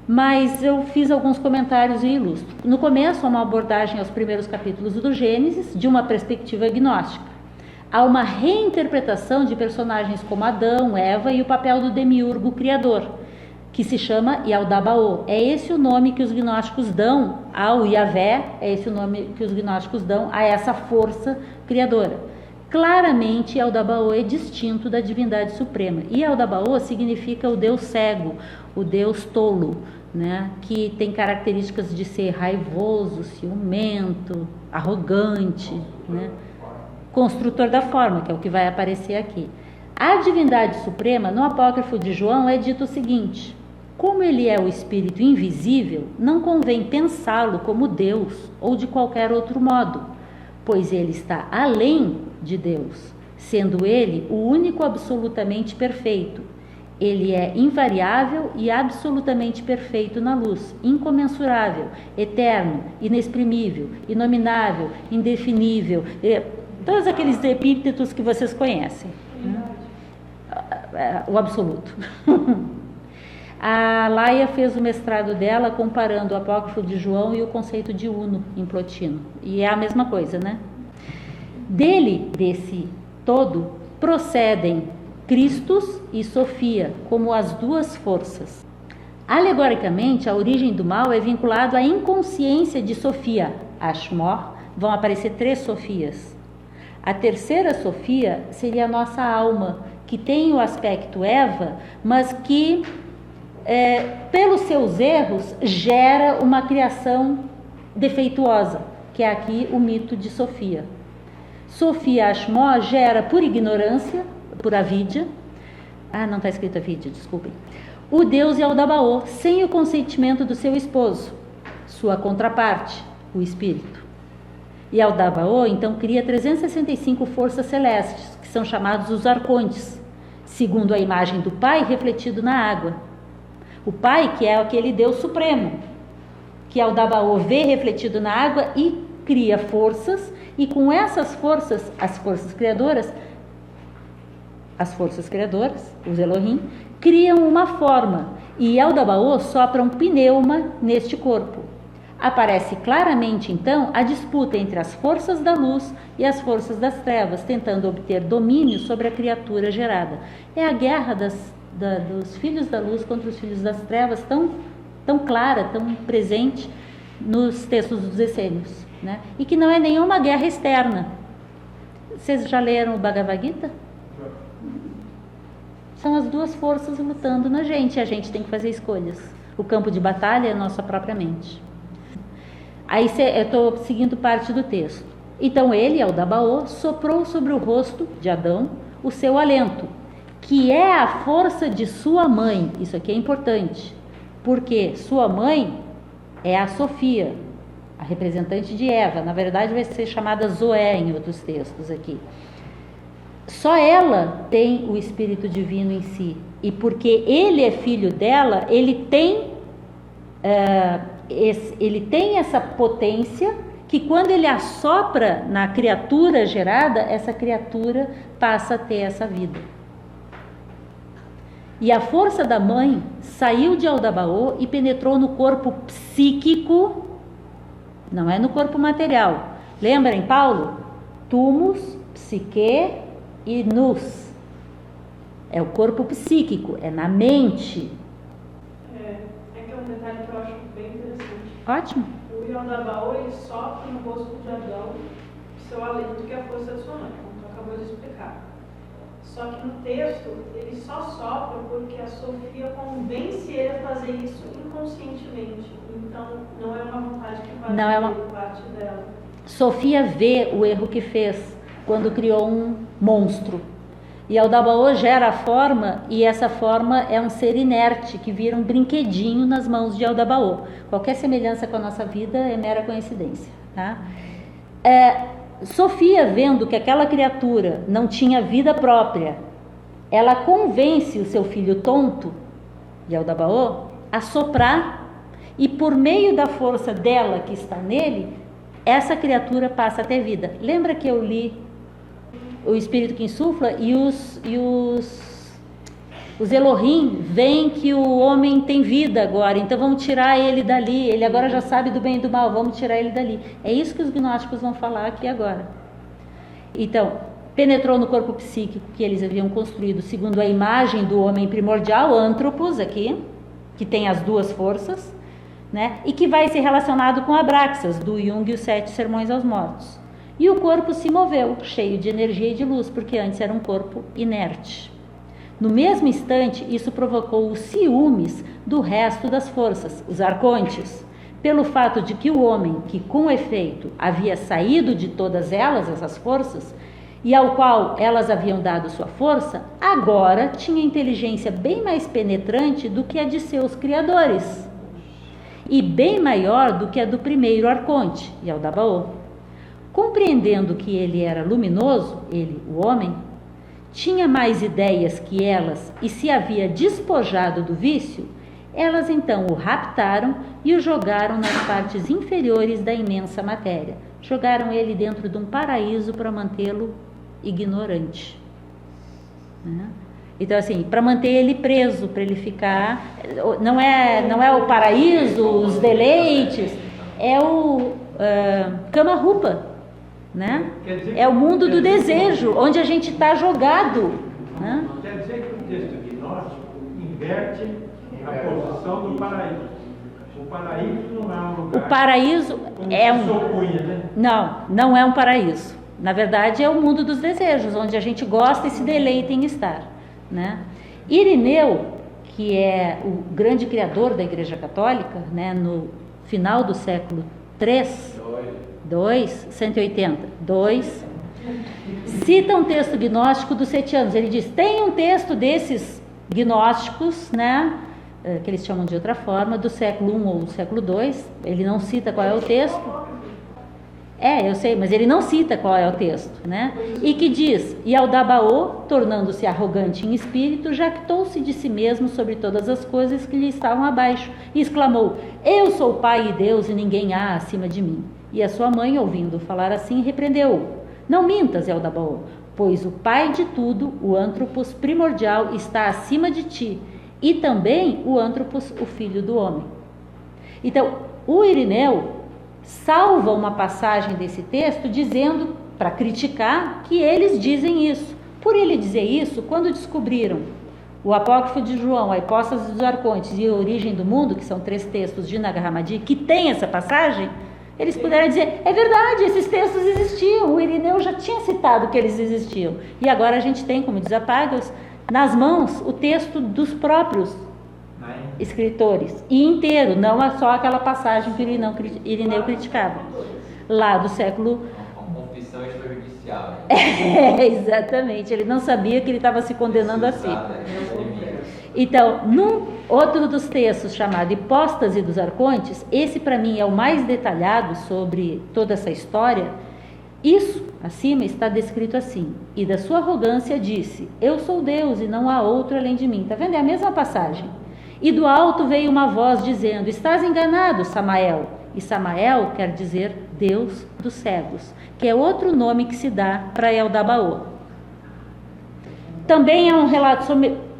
Mas eu fiz alguns comentários e ilustro. No começo, há uma abordagem aos primeiros capítulos do Gênesis, de uma perspectiva gnóstica. Há uma reinterpretação de personagens como Adão, Eva e o papel do demiurgo criador, que se chama Yaldabaoth. É esse o nome que os gnósticos dão ao Yahvé, é esse o nome que os gnósticos dão a essa força criadora. Claramente, Yaldabaoth é distinto da divindade suprema. E Yaldabaoth significa o Deus cego, o Deus tolo, né? Que tem características de ser raivoso, ciumento, arrogante, né? Construtor da forma, que é o que vai aparecer aqui. A divindade suprema, no Apócrifo de João, é dito o seguinte: como ele é o espírito invisível, não convém pensá-lo como Deus ou de qualquer outro modo, pois ele está além de Deus, sendo ele o único absolutamente perfeito. Ele é invariável e absolutamente perfeito na luz, incomensurável, eterno, inexprimível, inominável, indefinível, todos aqueles epítetos que vocês conhecem. O absoluto. A Laia fez o mestrado dela comparando o Apócrifo de João e o conceito de Uno em Plotino. E é a mesma coisa, né? Desse todo, procedem Christus e Sofia como as duas forças. Alegoricamente, a origem do mal é vinculado à inconsciência de Sofia, Ashmor. Vão aparecer 3 Sofias. A terceira Sofia seria a nossa alma, que tem o aspecto Eva, mas que, pelos seus erros, gera uma criação defeituosa, que é aqui o mito de Sofia. Sofia Ashmor gera, por ignorância, por avidya, não está escrito avidya, desculpem, o deus Yaldabaoth, sem o consentimento do seu esposo, sua contraparte, o espírito. Yaldabaoth, então, cria 365 forças celestes, que são chamados os arcontes, segundo a imagem do Pai refletido na água. O Pai, que é aquele Deus supremo, que Yaldabaoth vê refletido na água e cria forças, e com essas forças, as forças criadoras, os Elohim, criam uma forma, e Yaldabaoth sopra um pneuma neste corpo. Aparece claramente, então, a disputa entre as forças da luz e as forças das trevas, tentando obter domínio sobre a criatura gerada. É a guerra dos filhos da luz contra os filhos das trevas, tão clara, tão presente nos textos dos essênios, né? E que não é nenhuma guerra externa. Vocês já leram o Bhagavad Gita? São as duas forças lutando na gente, e a gente tem que fazer escolhas. O campo de batalha é a nossa própria mente. Aí eu estou seguindo parte do texto. Então ele, Yaldabaoth, soprou sobre o rosto de Adão o seu alento, que é a força de sua mãe. Isso aqui é importante, porque sua mãe é a Sofia, a representante de Eva. Na verdade vai ser chamada Zoé em outros textos aqui. Só ela tem o Espírito Divino em si, e porque ele é filho dela, ele tem essa potência que, quando ele assopra na criatura gerada, essa criatura passa a ter essa vida. E a força da mãe saiu de Aldabaô e penetrou no corpo psíquico, não é no corpo material. Lembrem, Paulo? Tumus, psique e nous. É o corpo psíquico, é na mente. É que é um detalhe que eu acho bem interessante. Ótimo. O Yondabaô, ele sopra no rosto de Adão seu alento, que é a força da sua mãe, como tu acabou de explicar. Só que no texto, ele só sopra porque a Sofia convence ele a fazer isso inconscientemente. Então, não é uma vontade que parte Não é uma... dele, parte dela. Sofia vê o erro que fez quando criou um monstro. E Aldabaô gera a forma, e essa forma é um ser inerte que vira um brinquedinho nas mãos de Aldabaô. Qualquer semelhança com a nossa vida é mera coincidência, tá? Sofia, vendo que aquela criatura não tinha vida própria, ela convence o seu filho tonto, de Aldabaô, a soprar, e por meio da força dela que está nele, essa criatura passa a ter vida. Lembra que eu li o Espírito que insufla e os Elohim veem que o homem tem vida agora, então vamos tirar ele dali, ele agora já sabe do bem e do mal, vamos tirar ele dali. É isso que os gnósticos vão falar aqui agora. Então, penetrou no corpo psíquico que eles haviam construído segundo a imagem do homem primordial, Antropos aqui, que tem as duas forças, né? E que vai ser relacionado com Abraxas, do Jung e os 7 Sermões aos Mortos. E o corpo se moveu, cheio de energia e de luz, porque antes era um corpo inerte. No mesmo instante, isso provocou os ciúmes do resto das forças, os arcontes, pelo fato de que o homem, que com efeito havia saído de todas elas, essas forças, e ao qual elas haviam dado sua força, agora tinha inteligência bem mais penetrante do que a de seus criadores, e bem maior do que a do primeiro arconte, Yaldabaoth. Compreendendo que ele era luminoso, ele, o homem, tinha mais ideias que elas e se havia despojado do vício, elas então o raptaram e o jogaram nas partes inferiores da imensa matéria. Jogaram ele dentro de um paraíso para mantê-lo ignorante. Então, assim, para manter ele preso, para ele ficar... Não é o paraíso, os deleites, é o Kama-rupa. Né? É o mundo do desejo, onde a gente está jogado. Né? Quer dizer que o texto gnóstico inverte a posição do paraíso. O paraíso não é um lugar... O paraíso é um... Supunha, né? Não é um paraíso. Na verdade, é o mundo dos desejos, onde a gente gosta e se deleita em estar. Né? Irineu, que é o grande criador da Igreja Católica, né, no final do século III... 180, cita um texto gnóstico dos 7 anos. Ele diz, tem um texto desses gnósticos, né, que eles chamam de outra forma, do século I ou do século II, ele não cita qual é o texto, eu sei, mas ele não cita qual é o texto, né, e que diz, e Aldabaoth, tornando-se arrogante em espírito, jactou-se de si mesmo sobre todas as coisas que lhe estavam abaixo, e exclamou, eu sou Pai e Deus e ninguém há acima de mim. E a sua mãe, ouvindo falar assim, repreendeu-o. Não mintas, Yaldabaoth, pois o Pai de tudo, o Antropos primordial, está acima de ti, e também o Antropos, o filho do homem. Então, o Irineu salva uma passagem desse texto dizendo, para criticar, que eles dizem isso. Por ele dizer isso, quando descobriram o Apócrifo de João, a Hipóstase dos Arcontes e a Origem do Mundo, que são 3 textos de Nag Hammadi, que tem essa passagem, eles puderam dizer, é verdade, esses textos existiam, o Irineu já tinha citado que eles existiam. E agora a gente tem, como diz Apágios, nas mãos o texto dos próprios escritores, e inteiro, não é só aquela passagem que Irineu criticava, lá do século... Uma confissão extrajudicial. Exatamente, ele não sabia que ele estava se condenando a si. Então, num outro dos textos chamado Hipóstase dos Arcontes, esse para mim é o mais detalhado sobre toda essa história. Isso, acima, está descrito assim, e da sua arrogância disse, eu sou Deus e não há outro além de mim. Está vendo? É a mesma passagem. E do alto veio uma voz dizendo, estás enganado, Samael. E Samael quer dizer Deus dos cegos, que é outro nome que se dá para Yaldabaoth. Também há um relato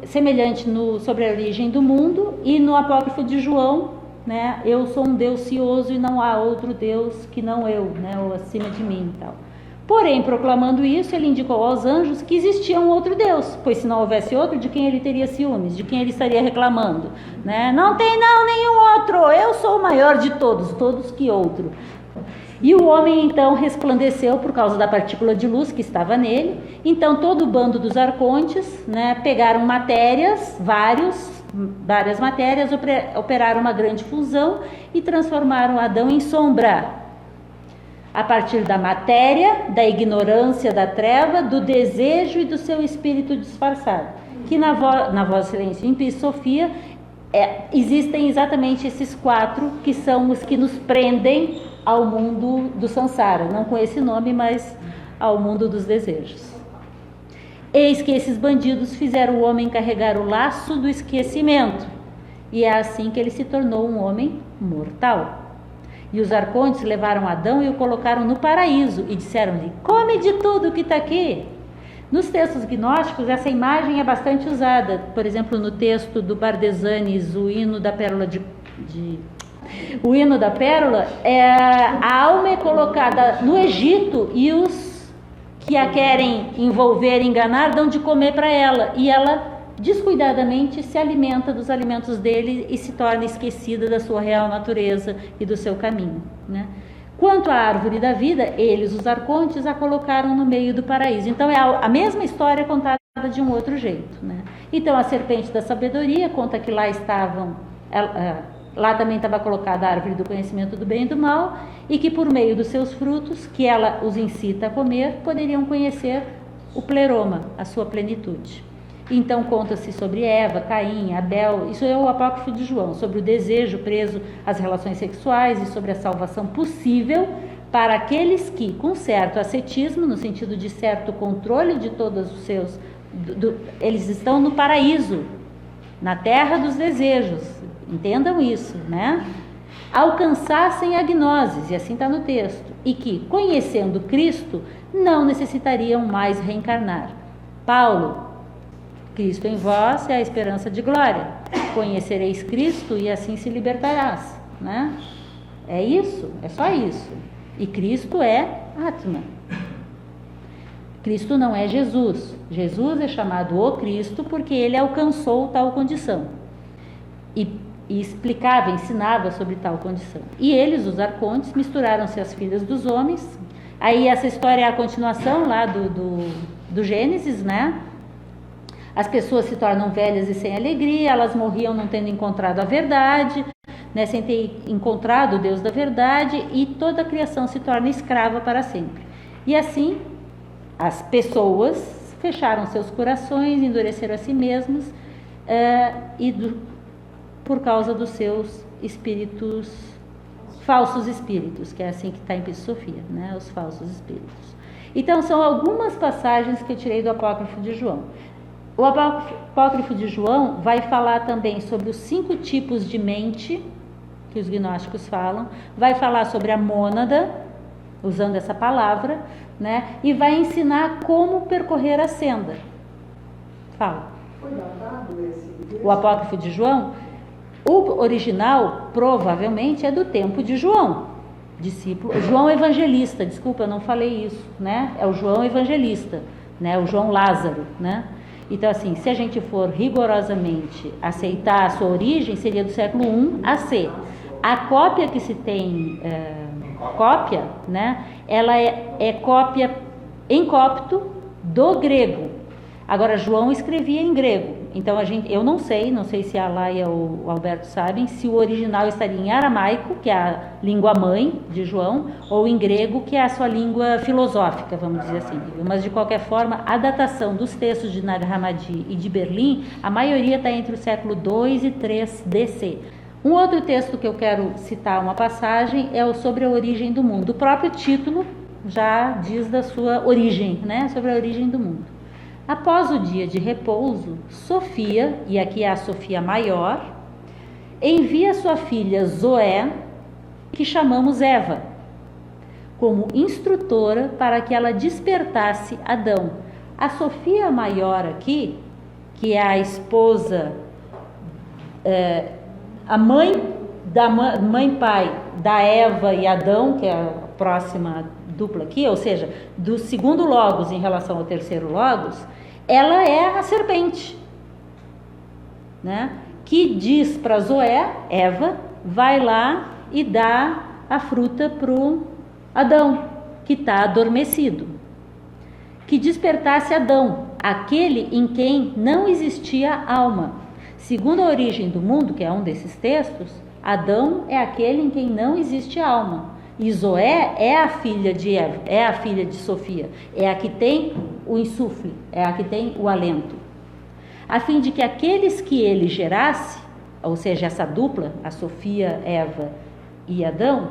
semelhante sobre a origem do mundo, e no apócrifo de João, né, eu sou um Deus cioso e não há outro Deus que não eu, né, ou acima de mim e tal. Porém, proclamando isso, ele indicou aos anjos que existia um outro Deus, pois se não houvesse outro, de quem ele teria ciúmes, de quem ele estaria reclamando, né? Não tem não nenhum outro, eu sou o maior de todos, todos que outro. E o homem então resplandeceu por causa da partícula de luz que estava nele. Então todo o bando dos arcontes, né, pegaram matérias, várias matérias, operaram uma grande fusão e transformaram Adão em sombra. A partir da matéria, da ignorância da treva, do desejo e do seu espírito disfarçado. Que na Voz Silêncio em Pisofia existem exatamente esses 4 que são os que nos prendem ao mundo do Sansara, não com esse nome, mas ao mundo dos desejos. Eis que esses bandidos fizeram o homem carregar o laço do esquecimento, e é assim que ele se tornou um homem mortal. E os arcontes levaram Adão e o colocaram no paraíso e disseram-lhe: come de tudo que está aqui. Nos textos gnósticos, essa imagem é bastante usada. Por exemplo, no texto do Bardesanes, o hino da Pérola o hino da Pérola, a alma é colocada no Egito e os que a querem envolver, enganar, dão de comer para ela. E ela, descuidadamente, se alimenta dos alimentos dele e se torna esquecida da sua real natureza e do seu caminho, né? Quanto à árvore da vida, eles, os arcontes, a colocaram no meio do paraíso. Então é a mesma história contada de um outro jeito, né? Então a serpente da sabedoria conta que lá também estava colocada a árvore do conhecimento do bem e do mal, e que por meio dos seus frutos, que ela os incita a comer, poderiam conhecer o pleroma, a sua plenitude. Então conta-se sobre Eva, Caim, Abel, isso é o apócrifo de João, sobre o desejo preso às relações sexuais e sobre a salvação possível para aqueles que, com certo ascetismo, no sentido de certo controle de todos os seus... eles estão no paraíso, na terra dos desejos, entendam isso, né? Alcançassem a gnoses, e assim está no texto, e que, conhecendo Cristo, não necessitariam mais reencarnar. Paulo: Cristo em vós é a esperança de glória. Conhecereis Cristo e assim se libertarás, né? É isso, é só isso. E Cristo é Atma. Cristo não é Jesus. Jesus é chamado o Cristo porque ele alcançou tal condição. E explicava, ensinava sobre tal condição. E eles, os arcontes, misturaram-se às filhas dos homens. Aí essa história é a continuação lá do Gênesis, né? As pessoas se tornam velhas e sem alegria, elas morriam não tendo encontrado a verdade, né, sem ter encontrado o Deus da verdade, e toda a criação se torna escrava para sempre. E assim, as pessoas fecharam seus corações, endureceram a si mesmas, por causa dos seus espíritos, falsos espíritos, que é assim que está em Pisofia, né, os falsos espíritos. Então, são algumas passagens que eu tirei do apócrifo de João. O apócrifo de João vai falar também sobre os 5 tipos de mente que os gnósticos falam, vai falar sobre a mônada, usando essa palavra, né? E vai ensinar como percorrer a senda. Fala. Foi datado esse? O apócrifo de João, o original provavelmente é do tempo de João, discípulo, João Evangelista, desculpa, eu não falei isso, né? É o João Evangelista, né? O João Lázaro, né? Então, assim, se a gente for rigorosamente aceitar a sua origem, seria do século I AC. A cópia que se tem, cópia, né? Ela é cópia em copto do grego. Agora, João escrevia em grego. Então, eu não sei se a Laia ou o Alberto sabem, se o original estaria em aramaico, que é a língua mãe de João, ou em grego, que é a sua língua filosófica, vamos dizer assim. Mas, de qualquer forma, a datação dos textos de Nag Hammadi e de Berlim, a maioria está entre o século II e III DC. Um outro texto que eu quero citar, uma passagem, é o sobre a origem do mundo. O próprio título já diz da sua origem, né? Sobre a origem do mundo. Após o dia de repouso, Sofia, e aqui é a Sofia maior, envia sua filha Zoé, que chamamos Eva, como instrutora para que ela despertasse Adão, A Sofia maior aqui, que é a esposa, a mãe da mãe-pai da Eva e Adão, que é a próxima dupla aqui, ou seja, do segundo logos em relação ao terceiro logos, ela é a serpente, né? Que diz para Zoé, Eva, vai lá e dá a fruta para o Adão, que está adormecido. Que despertasse Adão, aquele em quem não existia alma. Segundo a origem do mundo, que é um desses textos, Adão é aquele em quem não existe alma. E Zoé é a filha de Eva, é a filha de Sofia, é a que tem o insufle, é a que tem o alento. A fim de que aqueles que ele gerasse, ou seja, essa dupla, a Sofia, Eva e Adão,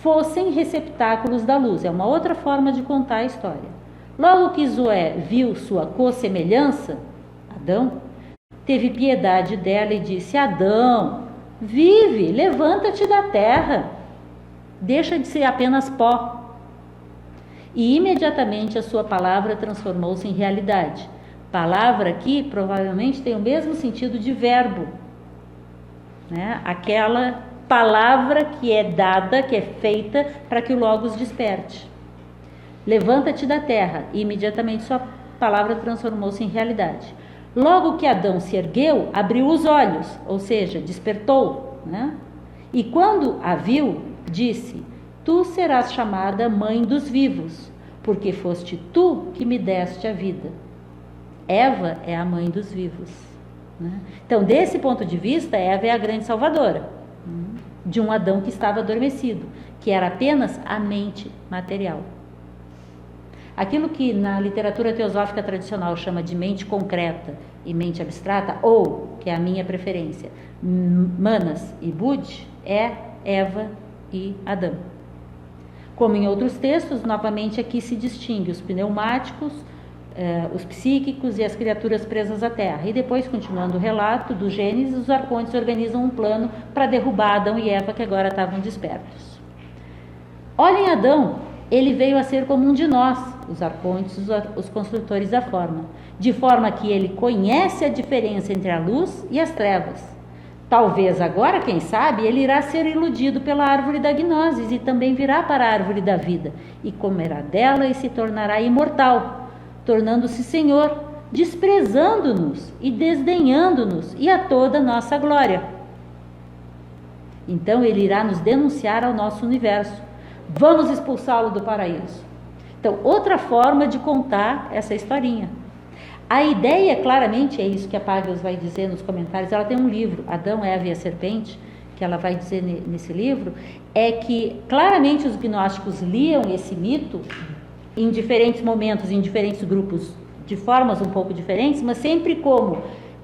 fossem receptáculos da luz. É uma outra forma de contar a história. Logo que Zoé viu sua co-semelhança, Adão, teve piedade dela e disse: Adão, vive, levanta-te da terra, deixa de ser apenas pó. E imediatamente a sua palavra transformou-se em realidade. Palavra aqui provavelmente tem o mesmo sentido de verbo, né? Aquela palavra que é dada, que é feita para que o Logos desperte. Levanta-te da terra, e imediatamente sua palavra transformou-se em realidade. Logo que Adão se ergueu, abriu os olhos, ou seja, despertou, né? E quando a viu, disse: Tu serás chamada mãe dos vivos, porque foste tu que me deste a vida. Eva é a mãe dos vivos, né? Então, desse ponto de vista, Eva é a grande salvadora de um Adão que estava adormecido, que era apenas a mente material. Aquilo que na literatura teosófica tradicional chama de mente concreta e mente abstrata, ou, que é a minha preferência, Manas e Bud, é Eva e Adão. Como em outros textos, novamente aqui se distingue os pneumáticos, os psíquicos e as criaturas presas à terra. E depois, continuando o relato do Gênesis, os arcontes organizam um plano para derrubar Adão e Eva, que agora estavam despertos. Olhem Adão, ele veio a ser como um de nós, os arcontes, os construtores da forma, de forma que ele conhece a diferença entre a luz e as trevas. Talvez agora, quem sabe, ele irá ser iludido pela árvore da gnoses e também virá para a árvore da vida, e comerá dela e se tornará imortal, tornando-se Senhor, desprezando-nos e desdenhando-nos e a toda nossa glória. Então ele irá nos denunciar ao nosso universo. Vamos expulsá-lo do paraíso. Então, outra forma de contar essa historinha. A ideia, claramente, é isso que a Págios vai dizer nos comentários. Ela tem um livro, Adão, Eva e a Serpente, que ela vai dizer nesse livro, é que claramente os gnósticos liam esse mito em diferentes momentos, em diferentes grupos, de formas um pouco diferentes, mas sempre como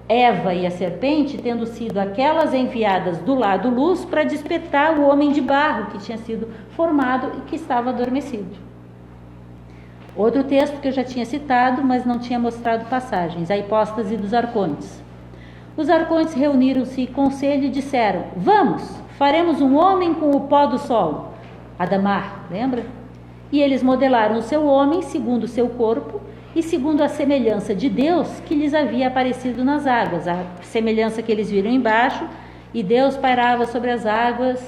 Eva e a serpente tendo sido aquelas enviadas do lado luz para despertar o homem de barro que tinha sido formado e que estava adormecido. Outro texto que eu já tinha citado, mas não tinha mostrado passagens, a hipóstase dos arcontes. Os arcontes reuniram-se em conselho e disseram: Vamos, faremos um homem com o pó do solo. Adamar, lembra? E eles modelaram o seu homem segundo o seu corpo e segundo a semelhança de Deus que lhes havia aparecido nas águas, a semelhança que eles viram embaixo, e Deus pairava sobre as águas.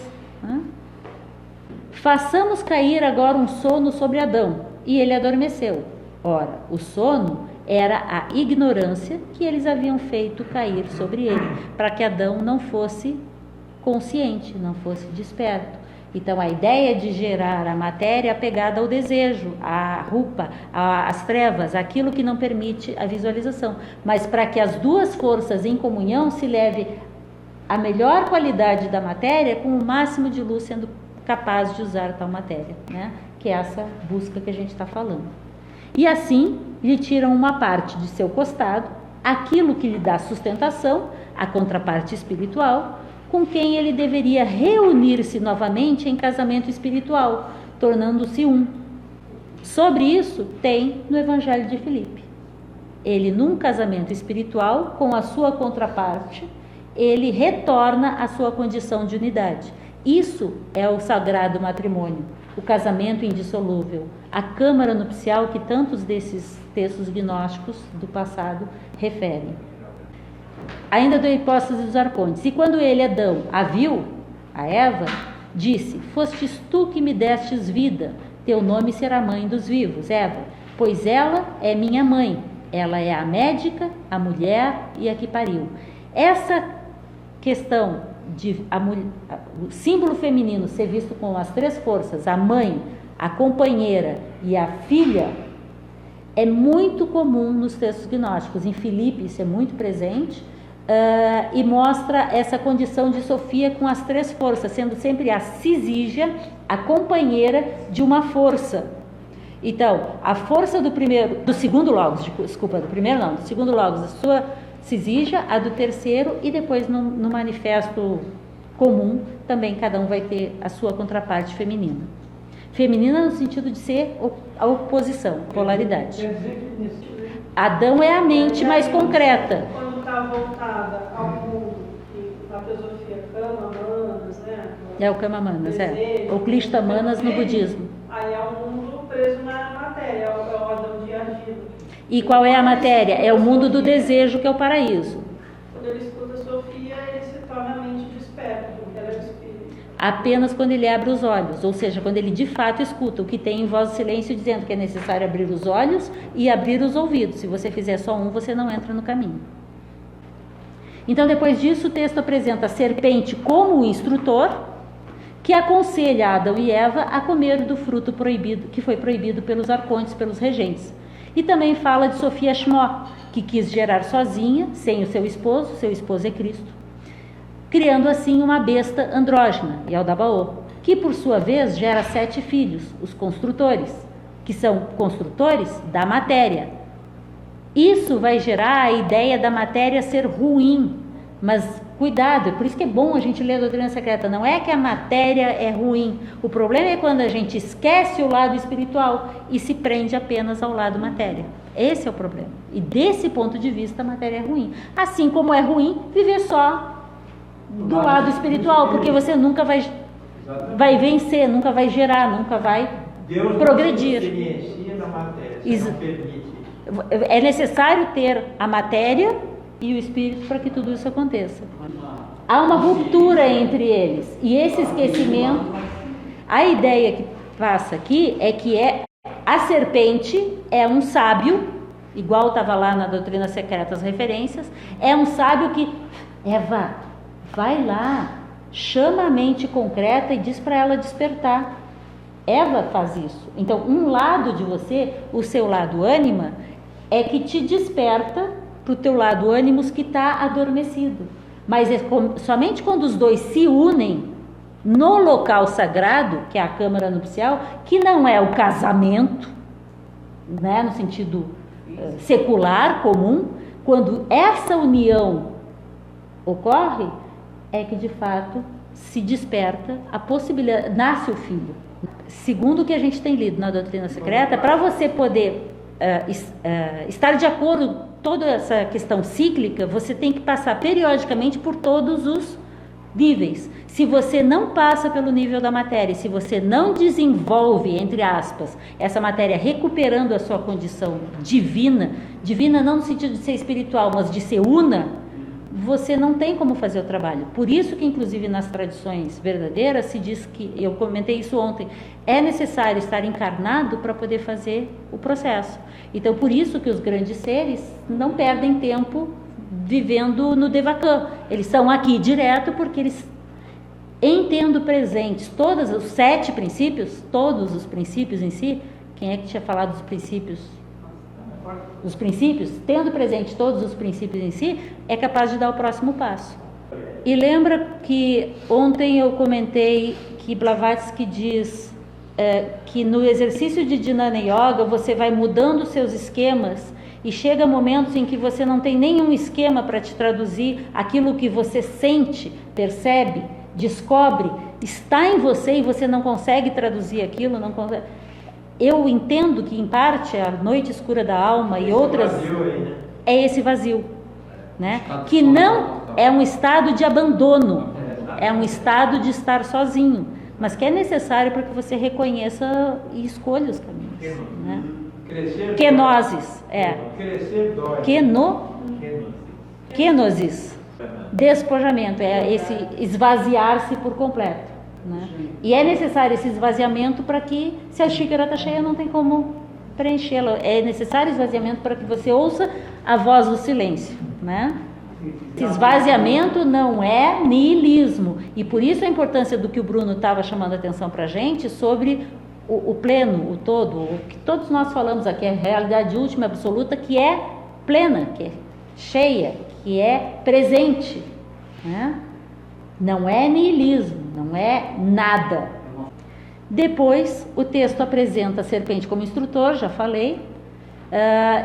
Façamos cair agora um sono sobre Adão, e ele adormeceu. Ora, o sono era a ignorância que eles haviam feito cair sobre ele, para que Adão não fosse consciente, não fosse desperto. Então, a ideia de gerar a matéria apegada ao desejo, à rupa, às trevas, aquilo que não permite a visualização. Mas para que as duas forças em comunhão se leve a melhor qualidade da matéria com o máximo de luz sendo capaz de usar tal matéria, né? Que é essa busca que a gente está falando. E assim, lhe tiram uma parte de seu costado, aquilo que lhe dá sustentação, a contraparte espiritual, com quem ele deveria reunir-se novamente em casamento espiritual, tornando-se um. Sobre isso tem no Evangelho de Filipe. Ele, num casamento espiritual, com a sua contraparte, ele retorna à sua condição de unidade. Isso é o sagrado matrimônio. o casamento indissolúvel, a câmara nupcial que tantos desses textos gnósticos do passado referem. Ainda do hipótese dos arcontes. E quando ele, Adão, a viu, a Eva, disse: fostes tu que me destes vida, teu nome será mãe dos vivos, Eva, pois ela é minha mãe, ela é a médica, a mulher e a que pariu. Essa questão de o símbolo feminino ser visto com as três forças, a mãe, a companheira e a filha, é muito comum nos textos gnósticos. Em Filipe isso é muito presente, e mostra essa condição de Sofia com as três forças, sendo sempre a cisígia, a companheira de uma força. Então, a força do segundo logos, do primeiro não, do segundo logos, a sua cisígia, a do terceiro, e depois no manifesto comum também cada um vai ter a sua contraparte feminina. Feminina no sentido de ser a oposição, polaridade. Quer dizer que nesse... Adão é a mente mais concreta. Quando está voltada ao mundo, que na filosofia Kama, Manas, né? É o Kama Manas, o Klishta Manas no budismo. Aí é o mundo preso na matéria, é o Adão de argila. E qual é a matéria? É o mundo do desejo, que é o paraíso. Quando ele escuta Sofia, ele se torna a mente desperta, porque ela é o espírito. Apenas quando ele abre os olhos, ou seja, quando ele de fato escuta, o que tem em voz de silêncio dizendo que é necessário abrir os olhos e abrir os ouvidos. Se você fizer só um, você não entra no caminho. Então, depois disso, o texto apresenta a serpente como o instrutor, que aconselha Adão e Eva a comer do fruto proibido, que foi proibido pelos arcontes, pelos regentes. E também fala de Sofia Shmó, que quis gerar sozinha, sem o seu esposo é Cristo, criando assim uma besta andrógena, Yaldabaoth, que por sua vez gera 7 filhos, os construtores, que são construtores da matéria. Isso vai gerar a ideia da matéria ser ruim, mas cuidado, é por isso que é bom a gente ler a doutrina secreta. Não é que a matéria é ruim, o problema é quando a gente esquece o lado espiritual e se prende apenas ao lado matéria. Esse é o problema, e desse ponto de vista a matéria é ruim, assim como é ruim viver só do lado espiritual, porque você nunca vai vencer, nunca vai gerar, nunca vai progredir. Deus não se experiencia na matéria, você não permite. É necessário ter a matéria e o espírito para que tudo isso aconteça. Há uma ruptura entre eles, e esse esquecimento, a ideia que passa aqui é que a serpente é um sábio, igual estava lá na doutrina secreta as referências, é um sábio que, Eva, vai lá, chama a mente concreta e diz para ela despertar. Eva faz isso. Então, um lado de você, o seu lado ânima, é que te desperta para o teu lado ânimos que está adormecido. Mas é somente quando os dois se unem no local sagrado, que é a câmara nupcial, que não é o casamento, né, no sentido secular, comum, quando essa união ocorre, é que de fato se desperta a possibilidade, nasce o filho. Segundo o que a gente tem lido na doutrina secreta, para você poder estar de acordo toda essa questão cíclica, você tem que passar periodicamente por todos os níveis. Se você não passa pelo nível da matéria, se você não desenvolve, entre aspas, essa matéria recuperando a sua condição divina, divina não no sentido de ser espiritual, mas de ser una, você não tem como fazer o trabalho. Por isso que, inclusive, nas tradições verdadeiras se diz que, eu comentei isso ontem, é necessário estar encarnado para poder fazer o processo. Então, por isso que os grandes seres não perdem tempo vivendo no Devachan. Eles estão aqui direto porque eles, entendendo presentes todos os 7 princípios, todos os princípios em si, quem é que tinha falado dos princípios? Os princípios, tendo presente todos os princípios em si, é capaz de dar o próximo passo. E lembra que ontem eu comentei que Blavatsky diz que no exercício de Dhyana Yoga você vai mudando seus esquemas e chega momentos em que você não tem nenhum esquema para te traduzir aquilo que você sente, percebe, descobre, está em você e você não consegue traduzir aquilo, não consegue. Eu entendo que, em parte, a noite escura da alma e outras... Vazio aí, né? É esse vazio, né? Que não é um estado de abandono, é um estado de estar sozinho. mas que é necessário para que você reconheça e escolha os caminhos. Né? Crescer Kenosis, Crescer dói. Kenosis, despojamento, é esse esvaziar-se por completo. Né? E é necessário esse esvaziamento para que, se a xícara está cheia, não tem como preenchê-la. É necessário esvaziamento para que você ouça a voz do silêncio. Né? Esse esvaziamento não é niilismo. E por isso a importância do que o Bruno estava chamando a atenção para a gente sobre o pleno, o todo, o que todos nós falamos aqui, a realidade última, absoluta, que é plena, que é cheia, que é presente. Né? Não é niilismo, não é nada. Depois, o texto apresenta a serpente como instrutor, já falei,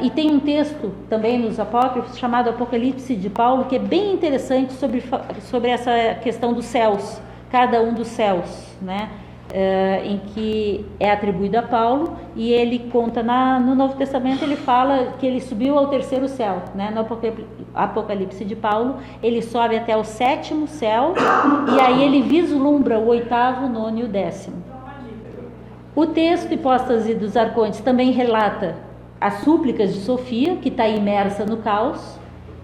e tem um texto também nos apócrifos chamado Apocalipse de Paulo, que é bem interessante sobre essa questão dos céus, cada um dos céus, né? Em que é atribuído a Paulo, e ele conta no Novo Testamento, ele fala que ele subiu ao terceiro céu, né? No Apocalipse de Paulo, ele sobe até o 7º céu, e aí ele vislumbra o 8º, 9º e o 10º. O texto Hipóstase dos Arcontes também relata as súplicas de Sofia, que está imersa no caos,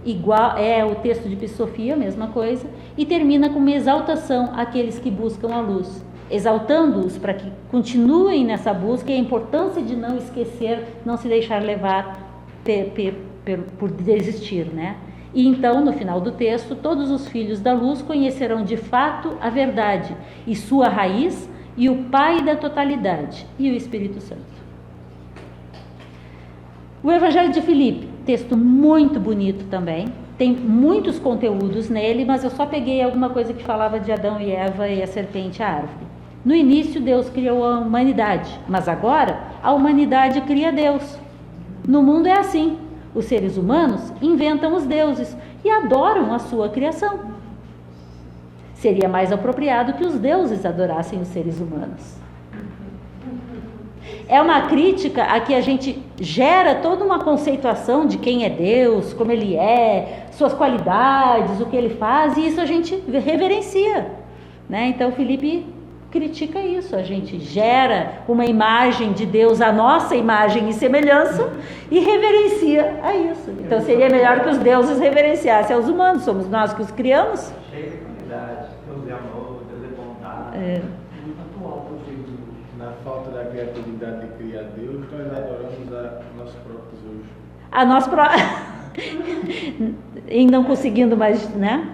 igual é o texto de Sofia, mesma coisa, e termina com uma exaltação àqueles que buscam a luz, exaltando-os para que continuem nessa busca, e a importância de não esquecer, não se deixar levar por desistir, né? E então, no final do texto, todos os filhos da luz conhecerão de fato a verdade e sua raiz, e o Pai da totalidade, e o Espírito Santo. O Evangelho de Filipe, texto muito bonito também, tem muitos conteúdos nele, mas eu só peguei alguma coisa que falava de Adão e Eva e a serpente e a árvore. No início, Deus criou a humanidade, mas agora a humanidade cria Deus. No mundo é assim, os seres humanos inventam os deuses e adoram a sua criação. Seria mais apropriado que os deuses adorassem os seres humanos. É uma crítica a que a gente gera toda uma conceituação de quem é Deus, como ele é, suas qualidades, o que ele faz, e isso a gente reverencia. Né? Então, Filipe critica isso. A gente gera uma imagem de Deus, a nossa imagem e semelhança, e reverencia a isso. Então, seria melhor que os deuses reverenciassem aos humanos. Somos nós que os criamos. Cheio de qualidade. Deus é amor, Deus é bondade. Muito atual, porque na falta da criatividade de criar Deus, nós adoramos a nós próprios hoje. A nós próprios. E não conseguindo mais, né?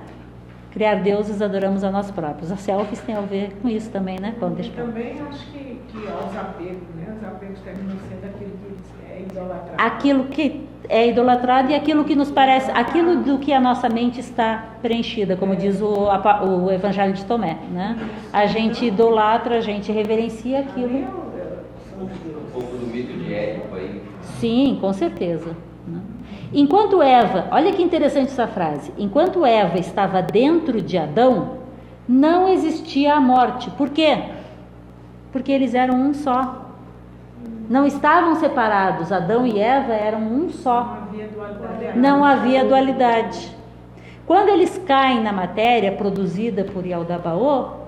Criar deuses, adoramos a nós próprios. As selfies tem a ver com isso também, né? E também acho que aos apegos, né? Os apegos terminam sendo aquilo que é idolatrado. Aquilo que é idolatrado e aquilo que nos parece, aquilo do que a nossa mente está preenchida, como diz o Evangelho de Tomé, né? A gente idolatra, a gente reverencia aquilo. Um pouco do mito de Édipo aí. Sim, com certeza. Né? Enquanto Eva, olha que interessante essa frase, enquanto Eva estava dentro de Adão, não existia a morte. Por quê? Porque eles eram um só. Não estavam separados, Adão e Eva eram um só. Não havia dualidade. Quando eles caem na matéria produzida por Yaldabaoth,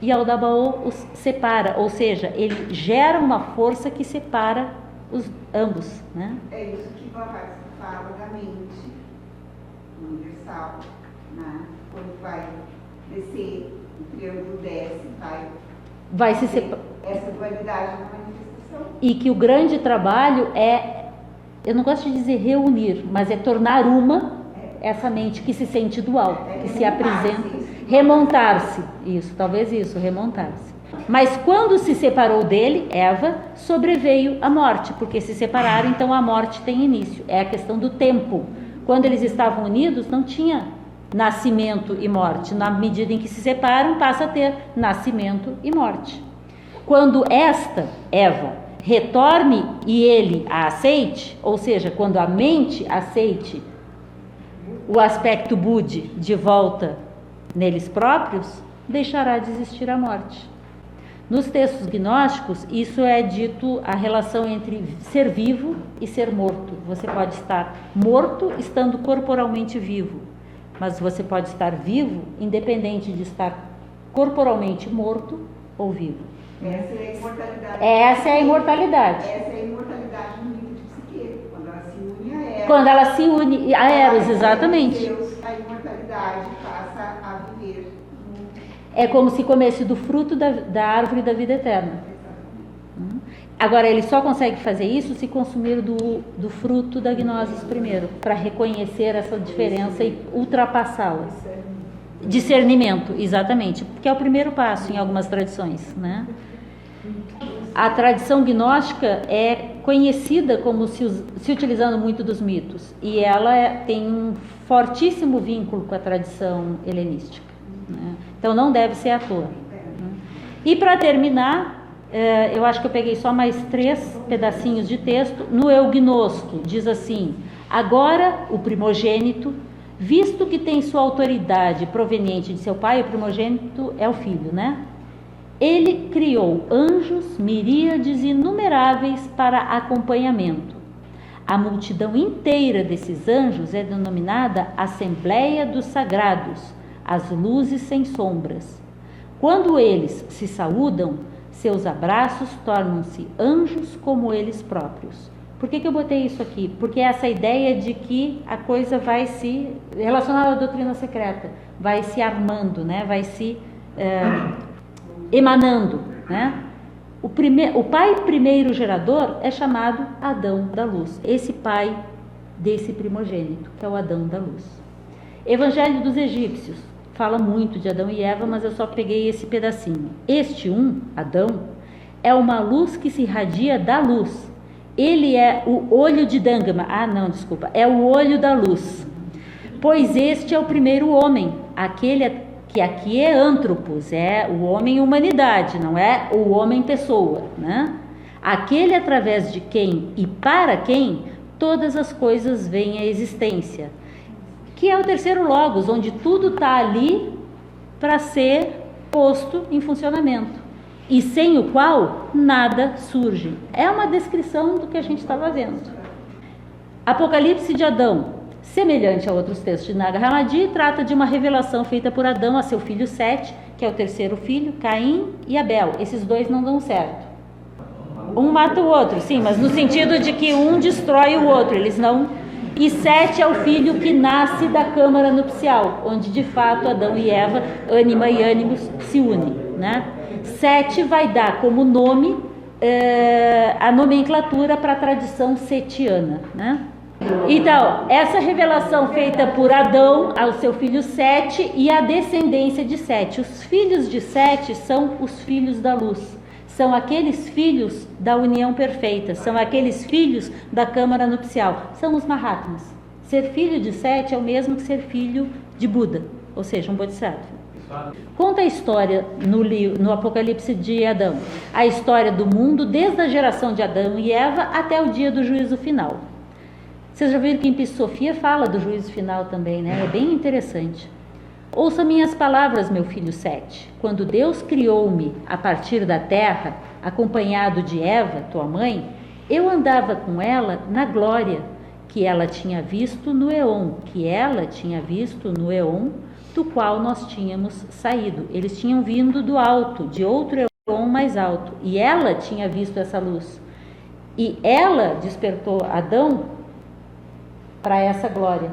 Yaldabaoth os separa, ou seja, ele gera uma força que separa ambos. Né? É isso que fala da mente universal, né? Quando vai descer, o triângulo desce, vai se separar. Essa dualidade na manifestação. E que o grande trabalho é, eu não gosto de dizer reunir, mas é tornar uma essa mente que se sente dual, que se apresenta, remontar-se, isso, talvez isso, remontar-se. Mas quando se separou dele, Eva, sobreveio a morte, porque se separaram, então a morte tem início. É a questão do tempo. Quando eles estavam unidos, não tinha nascimento e morte. Na medida em que se separam, passa a ter nascimento e morte. Quando esta, Eva, retorne e ele a aceite, ou seja, quando a mente aceite o aspecto Budi de volta neles próprios, deixará de existir a morte. Nos textos gnósticos, isso é dito a relação entre ser vivo e ser morto. Você pode estar morto estando corporalmente vivo, mas você pode estar vivo independente de estar corporalmente morto ou vivo. Essa é a imortalidade. Essa é a imortalidade. Essa é a imortalidade no livro de Psique, quando ela se une a Eros. Quando ela se une a Eros, exatamente. Deus, a imortalidade passa a viver. É como se comesse do fruto da árvore da vida eterna. Agora, ele só consegue fazer isso se consumir do fruto da gnosis primeiro, para reconhecer essa diferença e ultrapassá-la. Discernimento, exatamente, porque é o primeiro passo em algumas tradições, né? A tradição gnóstica é conhecida como se utilizando muito dos mitos, e ela tem um fortíssimo vínculo com a tradição helenística, né? Então não deve ser à toa. E para terminar, eu acho que eu peguei só mais 3 pedacinhos de texto. No Eugnosto diz assim: agora o primogênito, visto que tem sua autoridade proveniente de seu pai, o primogênito é o filho, né? Ele criou anjos, miríades inumeráveis para acompanhamento. A multidão inteira desses anjos é denominada Assembleia dos Sagrados, as luzes sem sombras. Quando eles se saúdam, seus abraços tornam-se anjos como eles próprios. Por que eu botei isso aqui? Porque essa ideia de que a coisa vai se, relacionada à doutrina secreta, vai se armando, né? Vai se emanando, né? O pai primeiro gerador é chamado Adão da Luz, esse pai desse primogênito, que é o Adão da Luz. Evangelho dos Egípcios fala muito de Adão e Eva, mas eu só peguei esse pedacinho. Este Adão, é uma luz que se irradia da luz. Ele é o olho de Dangama. É o olho da luz. Pois este é o primeiro homem, aquele que aqui é antropos, é o homem humanidade, não é o homem pessoa, né? Aquele através de quem e para quem todas as coisas vêm à existência, que é o terceiro logos, onde tudo está ali para ser posto em funcionamento, e sem o qual nada surge. É uma descrição do que a gente estava vendo. Apocalipse de Adão, semelhante a outros textos de Nag Hammadi, trata de uma revelação feita por Adão a seu filho Sete, que é o terceiro filho, Caim e Abel. Esses 2 não dão certo. Um mata o outro, sim, mas no sentido de que um destrói o outro, eles não. E Sete é o filho que nasce da câmara nupcial, onde de fato Adão e Eva, ânima e ânimos, se unem, né? Sete vai dar como nome a nomenclatura para a tradição setiana, né? Então, essa revelação feita por Adão ao seu filho Sete e a descendência de Sete. Os filhos de Sete são os filhos da luz. São aqueles filhos da união perfeita, são aqueles filhos da câmara nupcial, são os Mahatmas. Ser filho de Sete é o mesmo que ser filho de Buda, ou seja, um Bodhisattva. Conta a história no Apocalipse de Adão, a história do mundo desde a geração de Adão e Eva até o dia do juízo final. Vocês já viram que em Psofia fala do juízo final também, né? É bem interessante. Ouça minhas palavras, meu filho Sete. Quando Deus criou-me a partir da terra, acompanhado de Eva, tua mãe, eu andava com ela na glória que ela tinha visto no Eon, do qual nós tínhamos saído. Eles tinham vindo do alto, de outro Eon mais alto, e ela tinha visto essa luz. E ela despertou Adão para essa glória.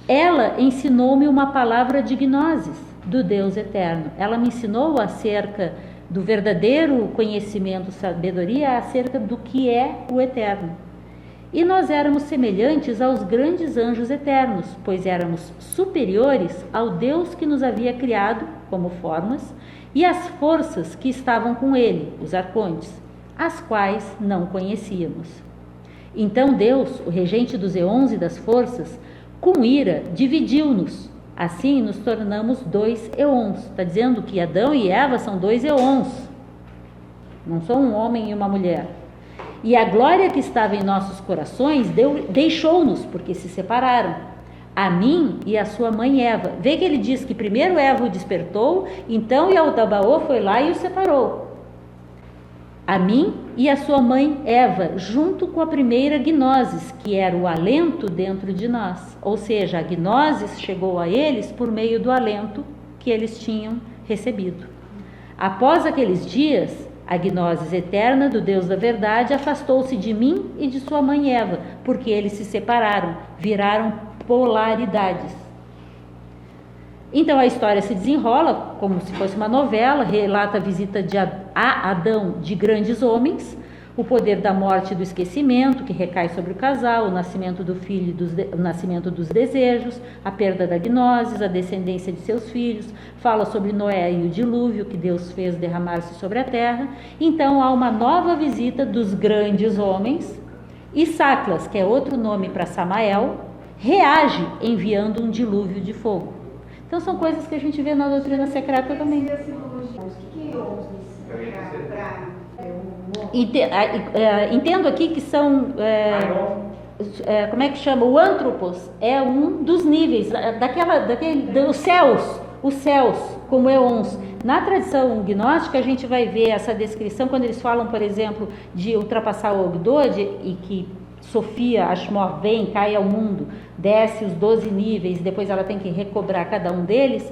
Ela ensinou-me uma palavra de gnoses do Deus eterno. Ela me ensinou acerca do verdadeiro conhecimento, sabedoria, acerca do que é o eterno. E nós éramos semelhantes aos grandes anjos eternos, pois éramos superiores ao Deus que nos havia criado como formas e às forças que estavam com ele, os arcontes, as quais não conhecíamos. Então Deus, o regente dos eons e das forças, com ira, dividiu-nos. Assim nos tornamos 2 eons. Está dizendo que Adão e Eva são 2 eons. Não são um homem e uma mulher. E a glória que estava em nossos corações deixou-nos, porque se separaram. A mim e a sua mãe Eva. Vê que ele diz que primeiro Eva o despertou, então Yaldabaoth foi lá e o separou. A mim e a sua mãe Eva, junto com a primeira gnosis, que era o alento dentro de nós. Ou seja, a gnosis chegou a eles por meio do alento que eles tinham recebido. Após aqueles dias, a gnosis eterna do Deus da verdade afastou-se de mim e de sua mãe Eva, porque eles se separaram, viraram polaridades. Então a história se desenrola como se fosse uma novela, relata a visita a Adão de grandes homens, o poder da morte e do esquecimento que recai sobre o casal, o nascimento do filho, o nascimento dos desejos, a perda da gnosis, a descendência de seus filhos, fala sobre Noé e o dilúvio que Deus fez derramar-se sobre a terra. Então há uma nova visita dos grandes homens e Saclas, que é outro nome para Samael, reage enviando um dilúvio de fogo. Então são coisas que a gente vê na doutrina secreta também. Entendo aqui que são, como é que chama? O antropos é um dos níveis, os céus, como eons. Na tradição gnóstica a gente vai ver essa descrição quando eles falam, por exemplo, de ultrapassar o Ogdod e que Sofia, Ashmor, vem, cai ao mundo, desce os 12 níveis, depois ela tem que recobrar cada um deles.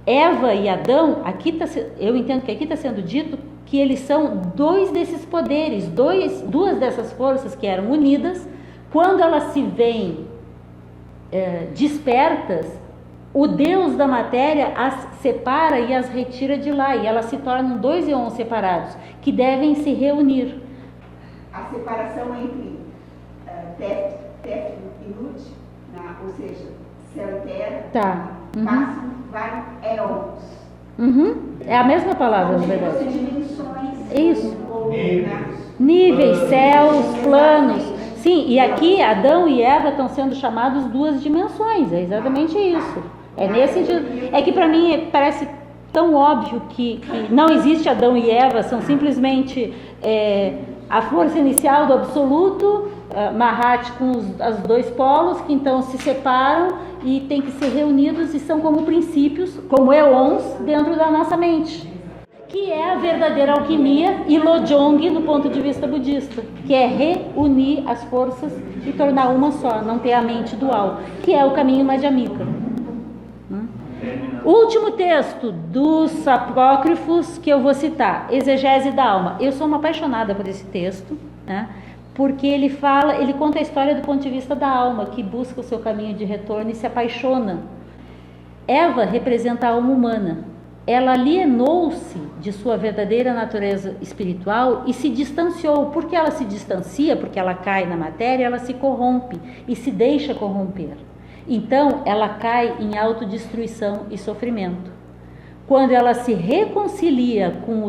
Eva e Adão, eu entendo que aqui está sendo dito que eles são dois desses poderes, duas dessas forças que eram unidas. Quando elas se veem despertas, o Deus da matéria as separa e as retira de lá, e elas se tornam dois eons separados, que devem se reunir. A separação entre Tef e Nut, ou seja, céu e terra, Tá. passam vários eons. É a mesma palavra, na verdade. Dimensões. Isso. Níveis. Níveis, céus, planos. Sim, e aqui Adão e Eva estão sendo chamados duas dimensões, é exatamente isso. É nesse sentido. É que para mim parece tão óbvio que não existe Adão e Eva, são simplesmente a força inicial do absoluto, Mahat com os dois polos, que então se separam e têm que ser reunidos e são como princípios, como eons dentro da nossa mente, que é a verdadeira alquimia e Lojong do ponto de vista budista, que é reunir as forças e tornar uma só, não ter a mente dual, que é o caminho Madhyamika. Último texto dos apócrifos que eu vou citar, Exegese da Alma. Eu sou uma apaixonada por esse texto, né? Porque ele conta a história do ponto de vista da alma, que busca o seu caminho de retorno e se apaixona. Eva representa a alma humana. Ela alienou-se de sua verdadeira natureza espiritual e se distanciou. Por que ela se distancia? Porque ela cai na matéria, ela se corrompe e se deixa corromper. Então, ela cai em autodestruição e sofrimento. Quando ela se reconcilia com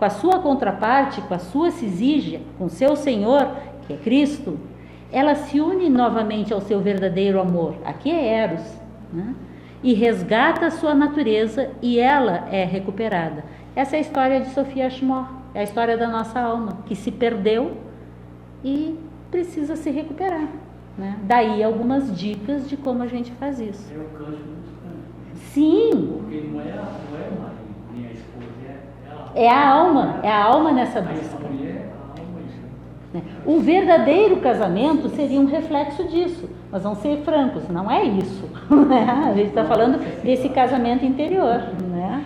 a sua contraparte, com a sua Cisígia, com seu Senhor, que é Cristo, ela se une novamente ao seu verdadeiro amor, aqui é Eros, né? E resgata a sua natureza e ela é recuperada. Essa é a história de Sofia Ashmor, é a história da nossa alma, que se perdeu e precisa se recuperar, né? Daí algumas dicas de como a gente faz isso. É o canto dos cantos. Sim! Porque não é o marido, nem a esposa, é a alma nessa busca. A mulher, a alma, isso. O verdadeiro casamento seria um reflexo disso. Mas vamos ser francos, não é isso, né? A gente está falando desse casamento interior, né?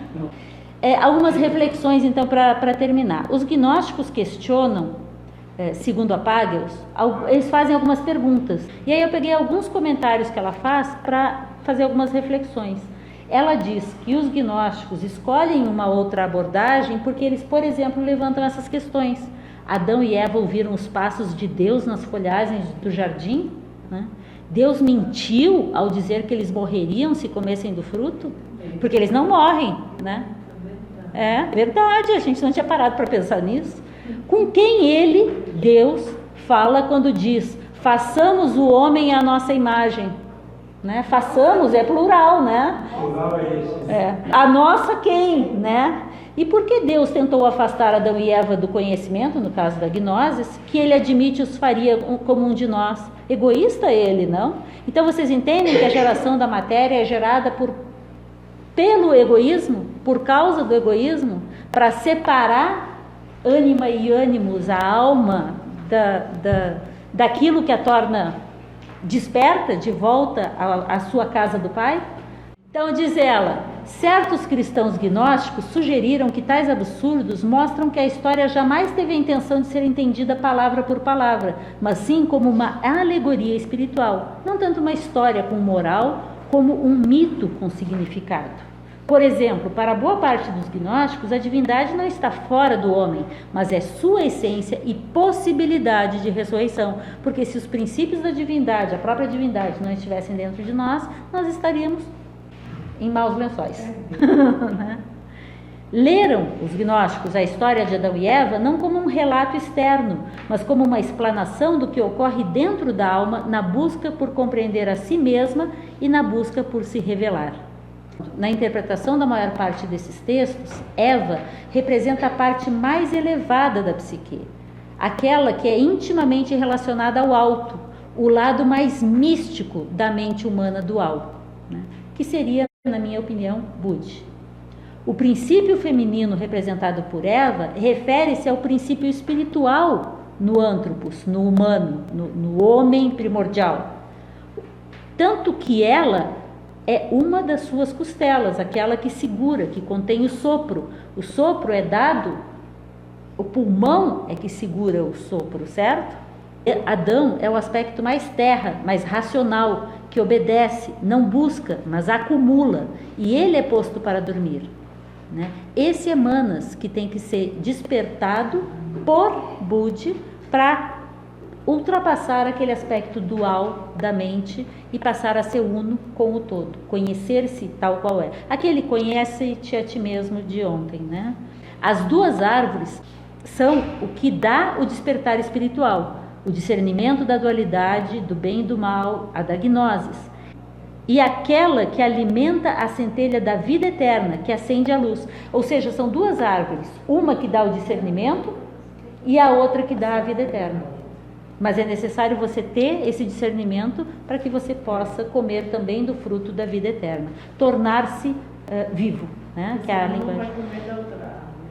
Algumas reflexões, então, para terminar. Os gnósticos questionam, segundo a Pagels, eles fazem algumas perguntas. E aí eu peguei alguns comentários que ela faz para fazer algumas reflexões. Ela diz que os gnósticos escolhem uma outra abordagem porque eles, por exemplo, levantam essas questões. Adão e Eva ouviram os passos de Deus nas folhagens do jardim, né? Deus mentiu ao dizer que eles morreriam se comessem do fruto? Porque eles não morrem, né? É verdade, a gente não tinha parado para pensar nisso. Com quem ele, Deus, fala quando diz: façamos o homem à nossa imagem, né? Façamos é plural, né? Plural é esse. A nossa quem, né? E por que Deus tentou afastar Adão e Eva do conhecimento, no caso da gnosis, que ele admite os faria como um de nós? Egoísta ele, não? Então vocês entendem que a geração da matéria é gerada pelo egoísmo, por causa do egoísmo, para separar ânima e ânimos, a alma, daquilo que a torna desperta de volta à sua casa do Pai? Então diz ela: Certos cristãos gnósticos sugeriram que tais absurdos mostram que a história jamais teve a intenção de ser entendida palavra por palavra, mas sim como uma alegoria espiritual, não tanto uma história com moral, como um mito com significado. Por exemplo, para boa parte dos gnósticos, a divindade não está fora do homem, mas é sua essência e possibilidade de ressurreição, porque se os princípios da divindade, a própria divindade, não estivessem dentro de nós, nós estaríamos em maus lençóis. Leram os gnósticos a história de Adão e Eva não como um relato externo, mas como uma explanação do que ocorre dentro da alma na busca por compreender a si mesma e na busca por se revelar. Na interpretação da maior parte desses textos, Eva representa a parte mais elevada da psique, aquela que é intimamente relacionada ao alto, o lado mais místico da mente humana dual, né? Que seria, na minha opinião, Budi. O princípio feminino representado por Eva refere-se ao princípio espiritual no antropos, no humano, no homem primordial. Tanto que ela é uma das suas costelas, aquela que segura, que contém o sopro. O sopro é dado, o pulmão é que segura o sopro, certo? Adão é o aspecto mais terra, mais racional, que obedece, não busca, mas acumula, e ele é posto para dormir, né? Esse é Manas, que tem que ser despertado por Budi para ultrapassar aquele aspecto dual da mente e passar a ser uno com o todo, conhecer-se tal qual é. Aquele conhece-te a ti mesmo de ontem, né? As duas árvores são o que dá o despertar espiritual, o discernimento da dualidade, do bem e do mal, a da gnosis, e aquela que alimenta a centelha da vida eterna, que acende a luz. Ou seja, são duas árvores, uma que dá o discernimento e a outra que dá a vida eterna. Mas é necessário você ter esse discernimento para que você possa comer também do fruto da vida eterna, tornar-se vivo, né? Que é a linguagem.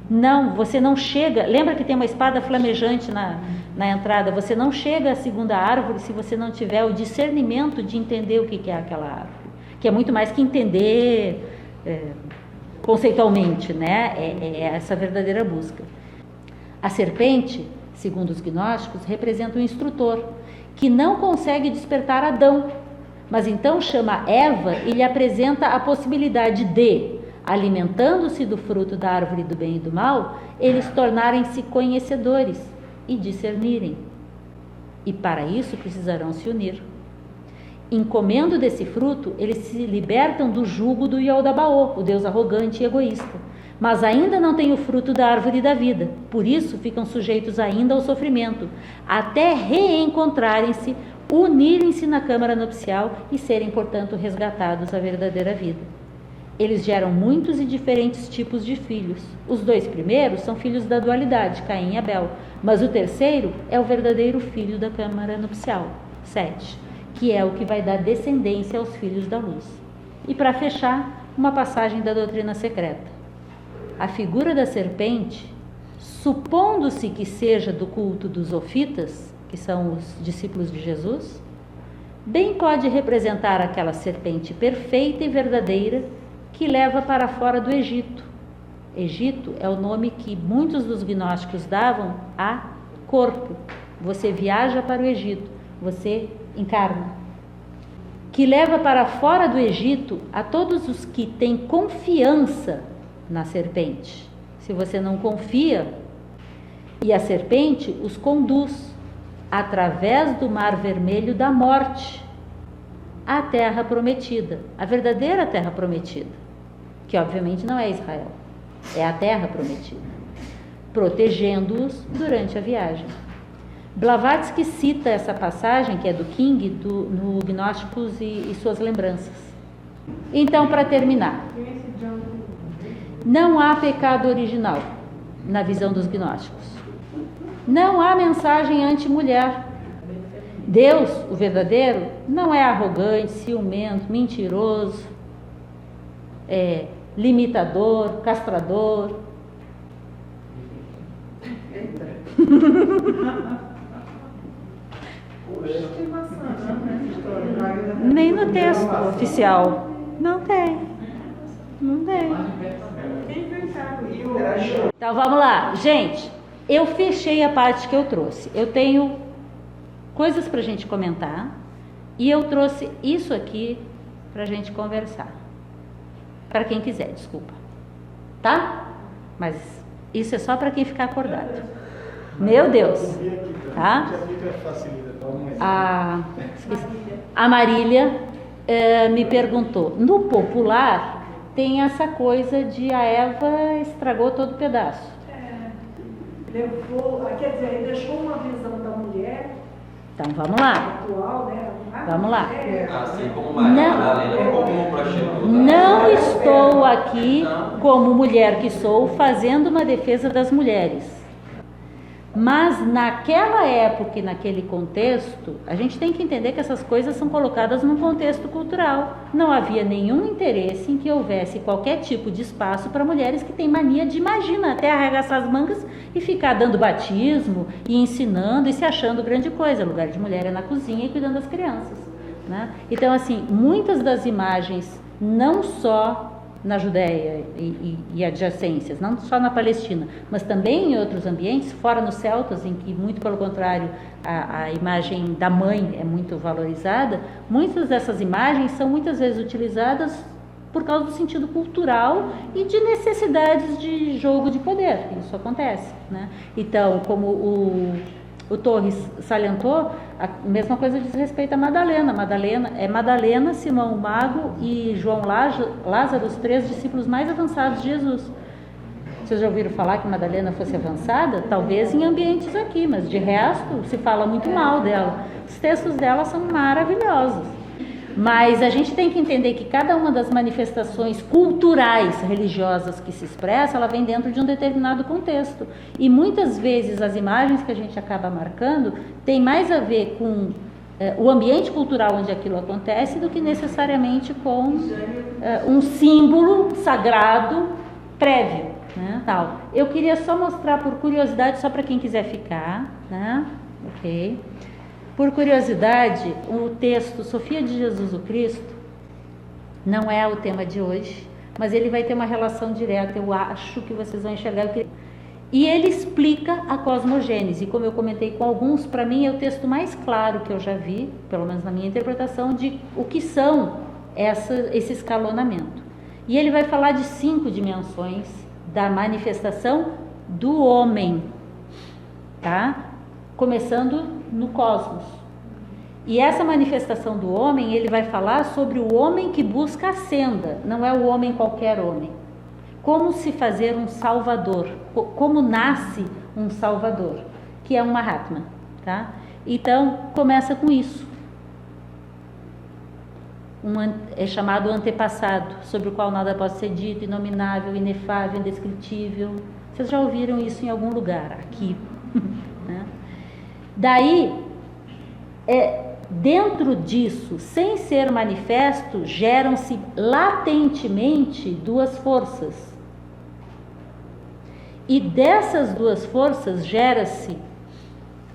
Não, você não chega. Lembra que tem uma espada flamejante na entrada? Você não chega à segunda árvore se você não tiver o discernimento de entender o que é aquela árvore, que é muito mais que entender conceitualmente, né? É essa verdadeira busca. A serpente, segundo os gnósticos, representa um instrutor que não consegue despertar Adão, mas então chama Eva e lhe apresenta a possibilidade de, alimentando-se do fruto da árvore do bem e do mal, eles tornarem-se conhecedores e discernirem. E para isso precisarão se unir. Em comendo desse fruto, eles se libertam do jugo do Yaldabaoth, o deus arrogante e egoísta. Mas ainda não têm o fruto da árvore da vida, por isso ficam sujeitos ainda ao sofrimento, até reencontrarem-se, unirem-se na câmara nupcial e serem, portanto, resgatados à verdadeira vida. Eles geram muitos e diferentes tipos de filhos. Os dois primeiros são filhos da dualidade, Caim e Abel, mas o terceiro é o verdadeiro filho da câmara nupcial, Sete, que é o que vai dar descendência aos filhos da luz. E para fechar, uma passagem da doutrina secreta. A figura da serpente, supondo-se que seja do culto dos ofitas, que são os discípulos de Jesus, bem pode representar aquela serpente perfeita e verdadeira que leva para fora do Egito. Egito é o nome que muitos dos gnósticos davam a corpo. Você viaja para o Egito, você encarna. Que leva para fora do Egito a todos os que têm confiança na serpente. Se você não confia, e a serpente os conduz através do mar vermelho da morte à terra prometida, a verdadeira terra prometida, que obviamente não é Israel, é a terra prometida, protegendo-os durante a viagem. Blavatsky cita essa passagem, que é do King, no Gnósticos e suas lembranças. Então, para terminar, não há pecado original na visão dos gnósticos. Não há mensagem anti-mulher. Deus, o verdadeiro, não é arrogante, ciumento, mentiroso, limitador, castrador. Nem no texto oficial. Não tem. Não tem. Mas o pé também. Quem inventaram isso? Então vamos lá, gente. Eu fechei a parte que eu trouxe. Eu tenho coisas para a gente comentar e eu trouxe isso aqui para a gente conversar. Para quem quiser, desculpa. Tá? Mas isso é só para quem ficar acordado. Meu Deus. Tá? A Marília me perguntou, no popular tem essa coisa de a Eva estragou todo o pedaço. Levou, quer dizer, ele deixou uma visão da mulher Então vamos lá. atual, né? Vamos lá. Assim como Maria Madalena ficou como prostituta. Não estou aqui como mulher que sou fazendo uma defesa das mulheres. Mas naquela época e naquele contexto, a gente tem que entender que essas coisas são colocadas num contexto cultural. Não havia nenhum interesse em que houvesse qualquer tipo de espaço para mulheres que têm mania de, imagina, até arregaçar as mangas e ficar dando batismo e ensinando e se achando grande coisa. O lugar de mulher é na cozinha e cuidando das crianças, né? Então, assim, muitas das imagens, não só na Judéia e adjacências, não só na Palestina, mas também em outros ambientes, fora nos celtas, em que, muito pelo contrário, a imagem da mãe é muito valorizada, muitas dessas imagens são muitas vezes utilizadas por causa do sentido cultural e de necessidades de jogo de poder. Isso acontece, né? Então, como o Torres salientou, a mesma coisa diz respeito a Madalena. Madalena, Simão o Mago e João Lázaro, os 3 discípulos mais avançados de Jesus. Vocês já ouviram falar que Madalena fosse avançada? Talvez em ambientes aqui, mas de resto se fala muito mal dela. Os textos dela são maravilhosos. Mas a gente tem que entender que cada uma das manifestações culturais religiosas que se expressa, ela vem dentro de um determinado contexto. E muitas vezes as imagens que a gente acaba marcando tem mais a ver com o ambiente cultural onde aquilo acontece do que necessariamente com um símbolo sagrado prévio, né? Tal. Eu queria só mostrar por curiosidade, só para quem quiser ficar, né? Ok. Por curiosidade, o texto Sofia de Jesus o Cristo não é o tema de hoje, mas ele vai ter uma relação direta, eu acho que vocês vão enxergar. E ele explica a cosmogênese, como eu comentei com alguns, para mim é o texto mais claro que eu já vi, pelo menos na minha interpretação, de o que são esse escalonamento. E ele vai falar de 5 dimensões da manifestação do homem, tá? Começando no cosmos. E essa manifestação do homem, ele vai falar sobre o homem que busca a senda, não é o homem qualquer homem. Como se fazer um salvador, como nasce um salvador, que é um Mahatma, tá? Então, começa com isso. É chamado antepassado, sobre o qual nada pode ser dito, inominável, inefável, indescritível. Vocês já ouviram isso em algum lugar, aqui, né? Daí, dentro disso, sem ser manifesto, geram-se latentemente 2 forças. E dessas 2 forças gera-se,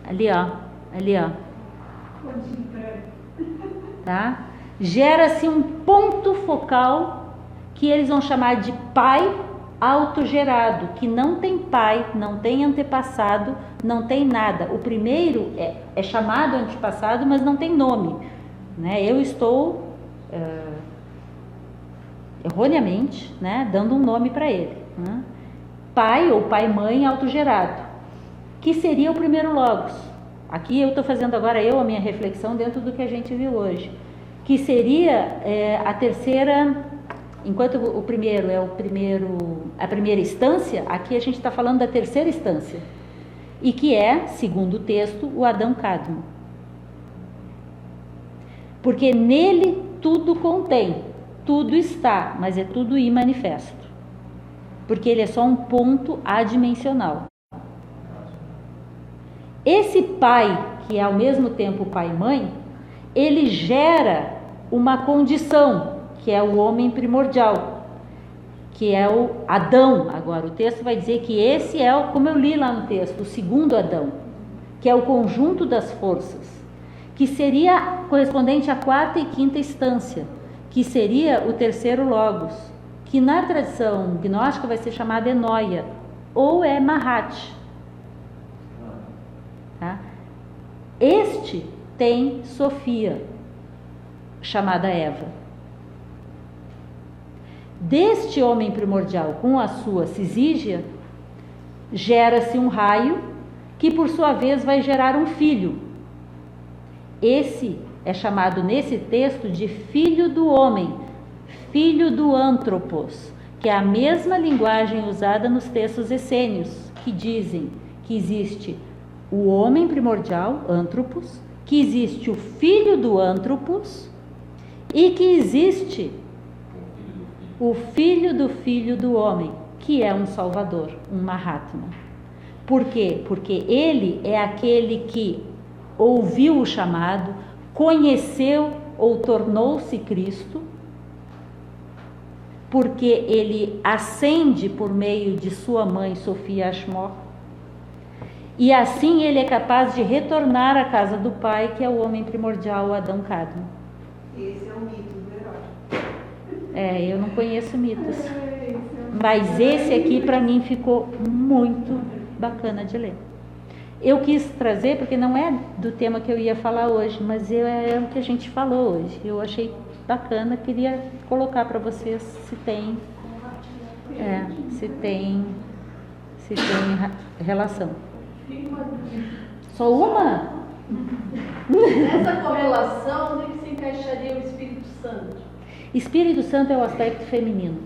ali ó, tá? Gera-se um ponto focal que eles vão chamar de pai autogerado, que não tem pai, não tem antepassado, não tem nada. O primeiro é chamado antepassado, mas não tem nome, né? Eu estou erroneamente, né, dando um nome para ele, né? Pai ou pai-mãe autogerado, que seria o primeiro logos. Aqui eu estou fazendo agora a minha reflexão dentro do que a gente viu hoje, que seria a terceira. Enquanto o primeiro é a primeira instância, aqui a gente está falando da terceira instância, e que é, segundo o texto, o Adão Cadmo. Porque nele tudo contém, tudo está, mas é tudo imanifesto. Porque ele é só um ponto adimensional. Esse pai, que é ao mesmo tempo pai e mãe, ele gera uma condição, que é o homem primordial, que é o Adão. Agora, o texto vai dizer que esse é, como eu li lá no texto, o segundo Adão, que é o conjunto das forças, que seria correspondente à 4ª e 5ª instância, que seria o terceiro logos, que na tradição gnóstica vai ser chamada Enoia, ou é Mahat. Tá? Este tem Sofia, chamada Eva. Deste homem primordial com a sua Cisígia, gera-se um raio que por sua vez vai gerar um filho. Esse é chamado nesse texto de filho do homem, filho do Antropos, que é a mesma linguagem usada nos textos essênios, que dizem que existe o homem primordial, Antropos, que existe o filho do Antropos e que existe o filho do homem, que é um Salvador, um Mahatma. Por quê? Porque ele é aquele que ouviu o chamado, conheceu ou tornou-se Cristo, porque ele ascende por meio de sua mãe Sofia Ashmor, e assim ele é capaz de retornar à casa do Pai, que é o homem primordial, Adão Kadmon. Esse é o mito do herói. Eu não conheço mitos, mas esse aqui para mim ficou muito bacana de ler. Eu quis trazer porque não é do tema que eu ia falar hoje, mas é o que a gente falou hoje. Eu achei bacana, queria colocar para vocês se tem relação. Só uma? Nessa correlação, onde que se encaixaria o Espírito Santo? Espírito Santo é o aspecto feminino.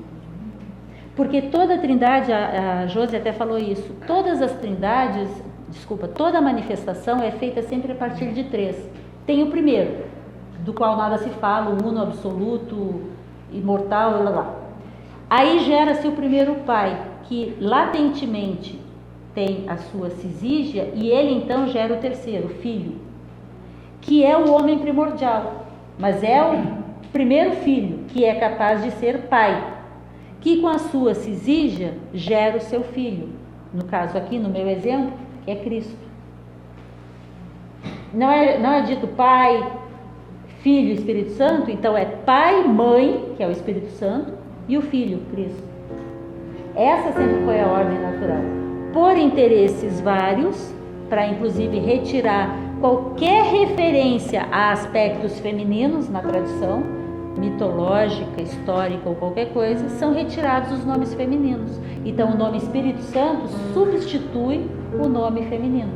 Porque toda a trindade, a Josi até falou isso, todas as trindades, toda a manifestação é feita sempre a partir de 3. Tem o primeiro, do qual nada se fala, o uno absoluto, imortal, lá. Aí gera-se o primeiro pai, que latentemente tem a sua Cisígia, e ele então gera o terceiro, o filho, que é o homem primordial, mas é o primeiro filho, que é capaz de ser pai, que com a sua Cisígia gera o seu filho, no caso aqui, no meu exemplo, que é Cristo. Não é dito Pai, Filho e Espírito Santo, então é Pai, Mãe, que é o Espírito Santo, e o Filho, Cristo. Essa sempre foi a ordem natural. Por interesses vários, para inclusive retirar qualquer referência a aspectos femininos na tradição, mitológica, histórica ou qualquer coisa, são retirados os nomes femininos. Então o nome Espírito Santo substitui o nome feminino.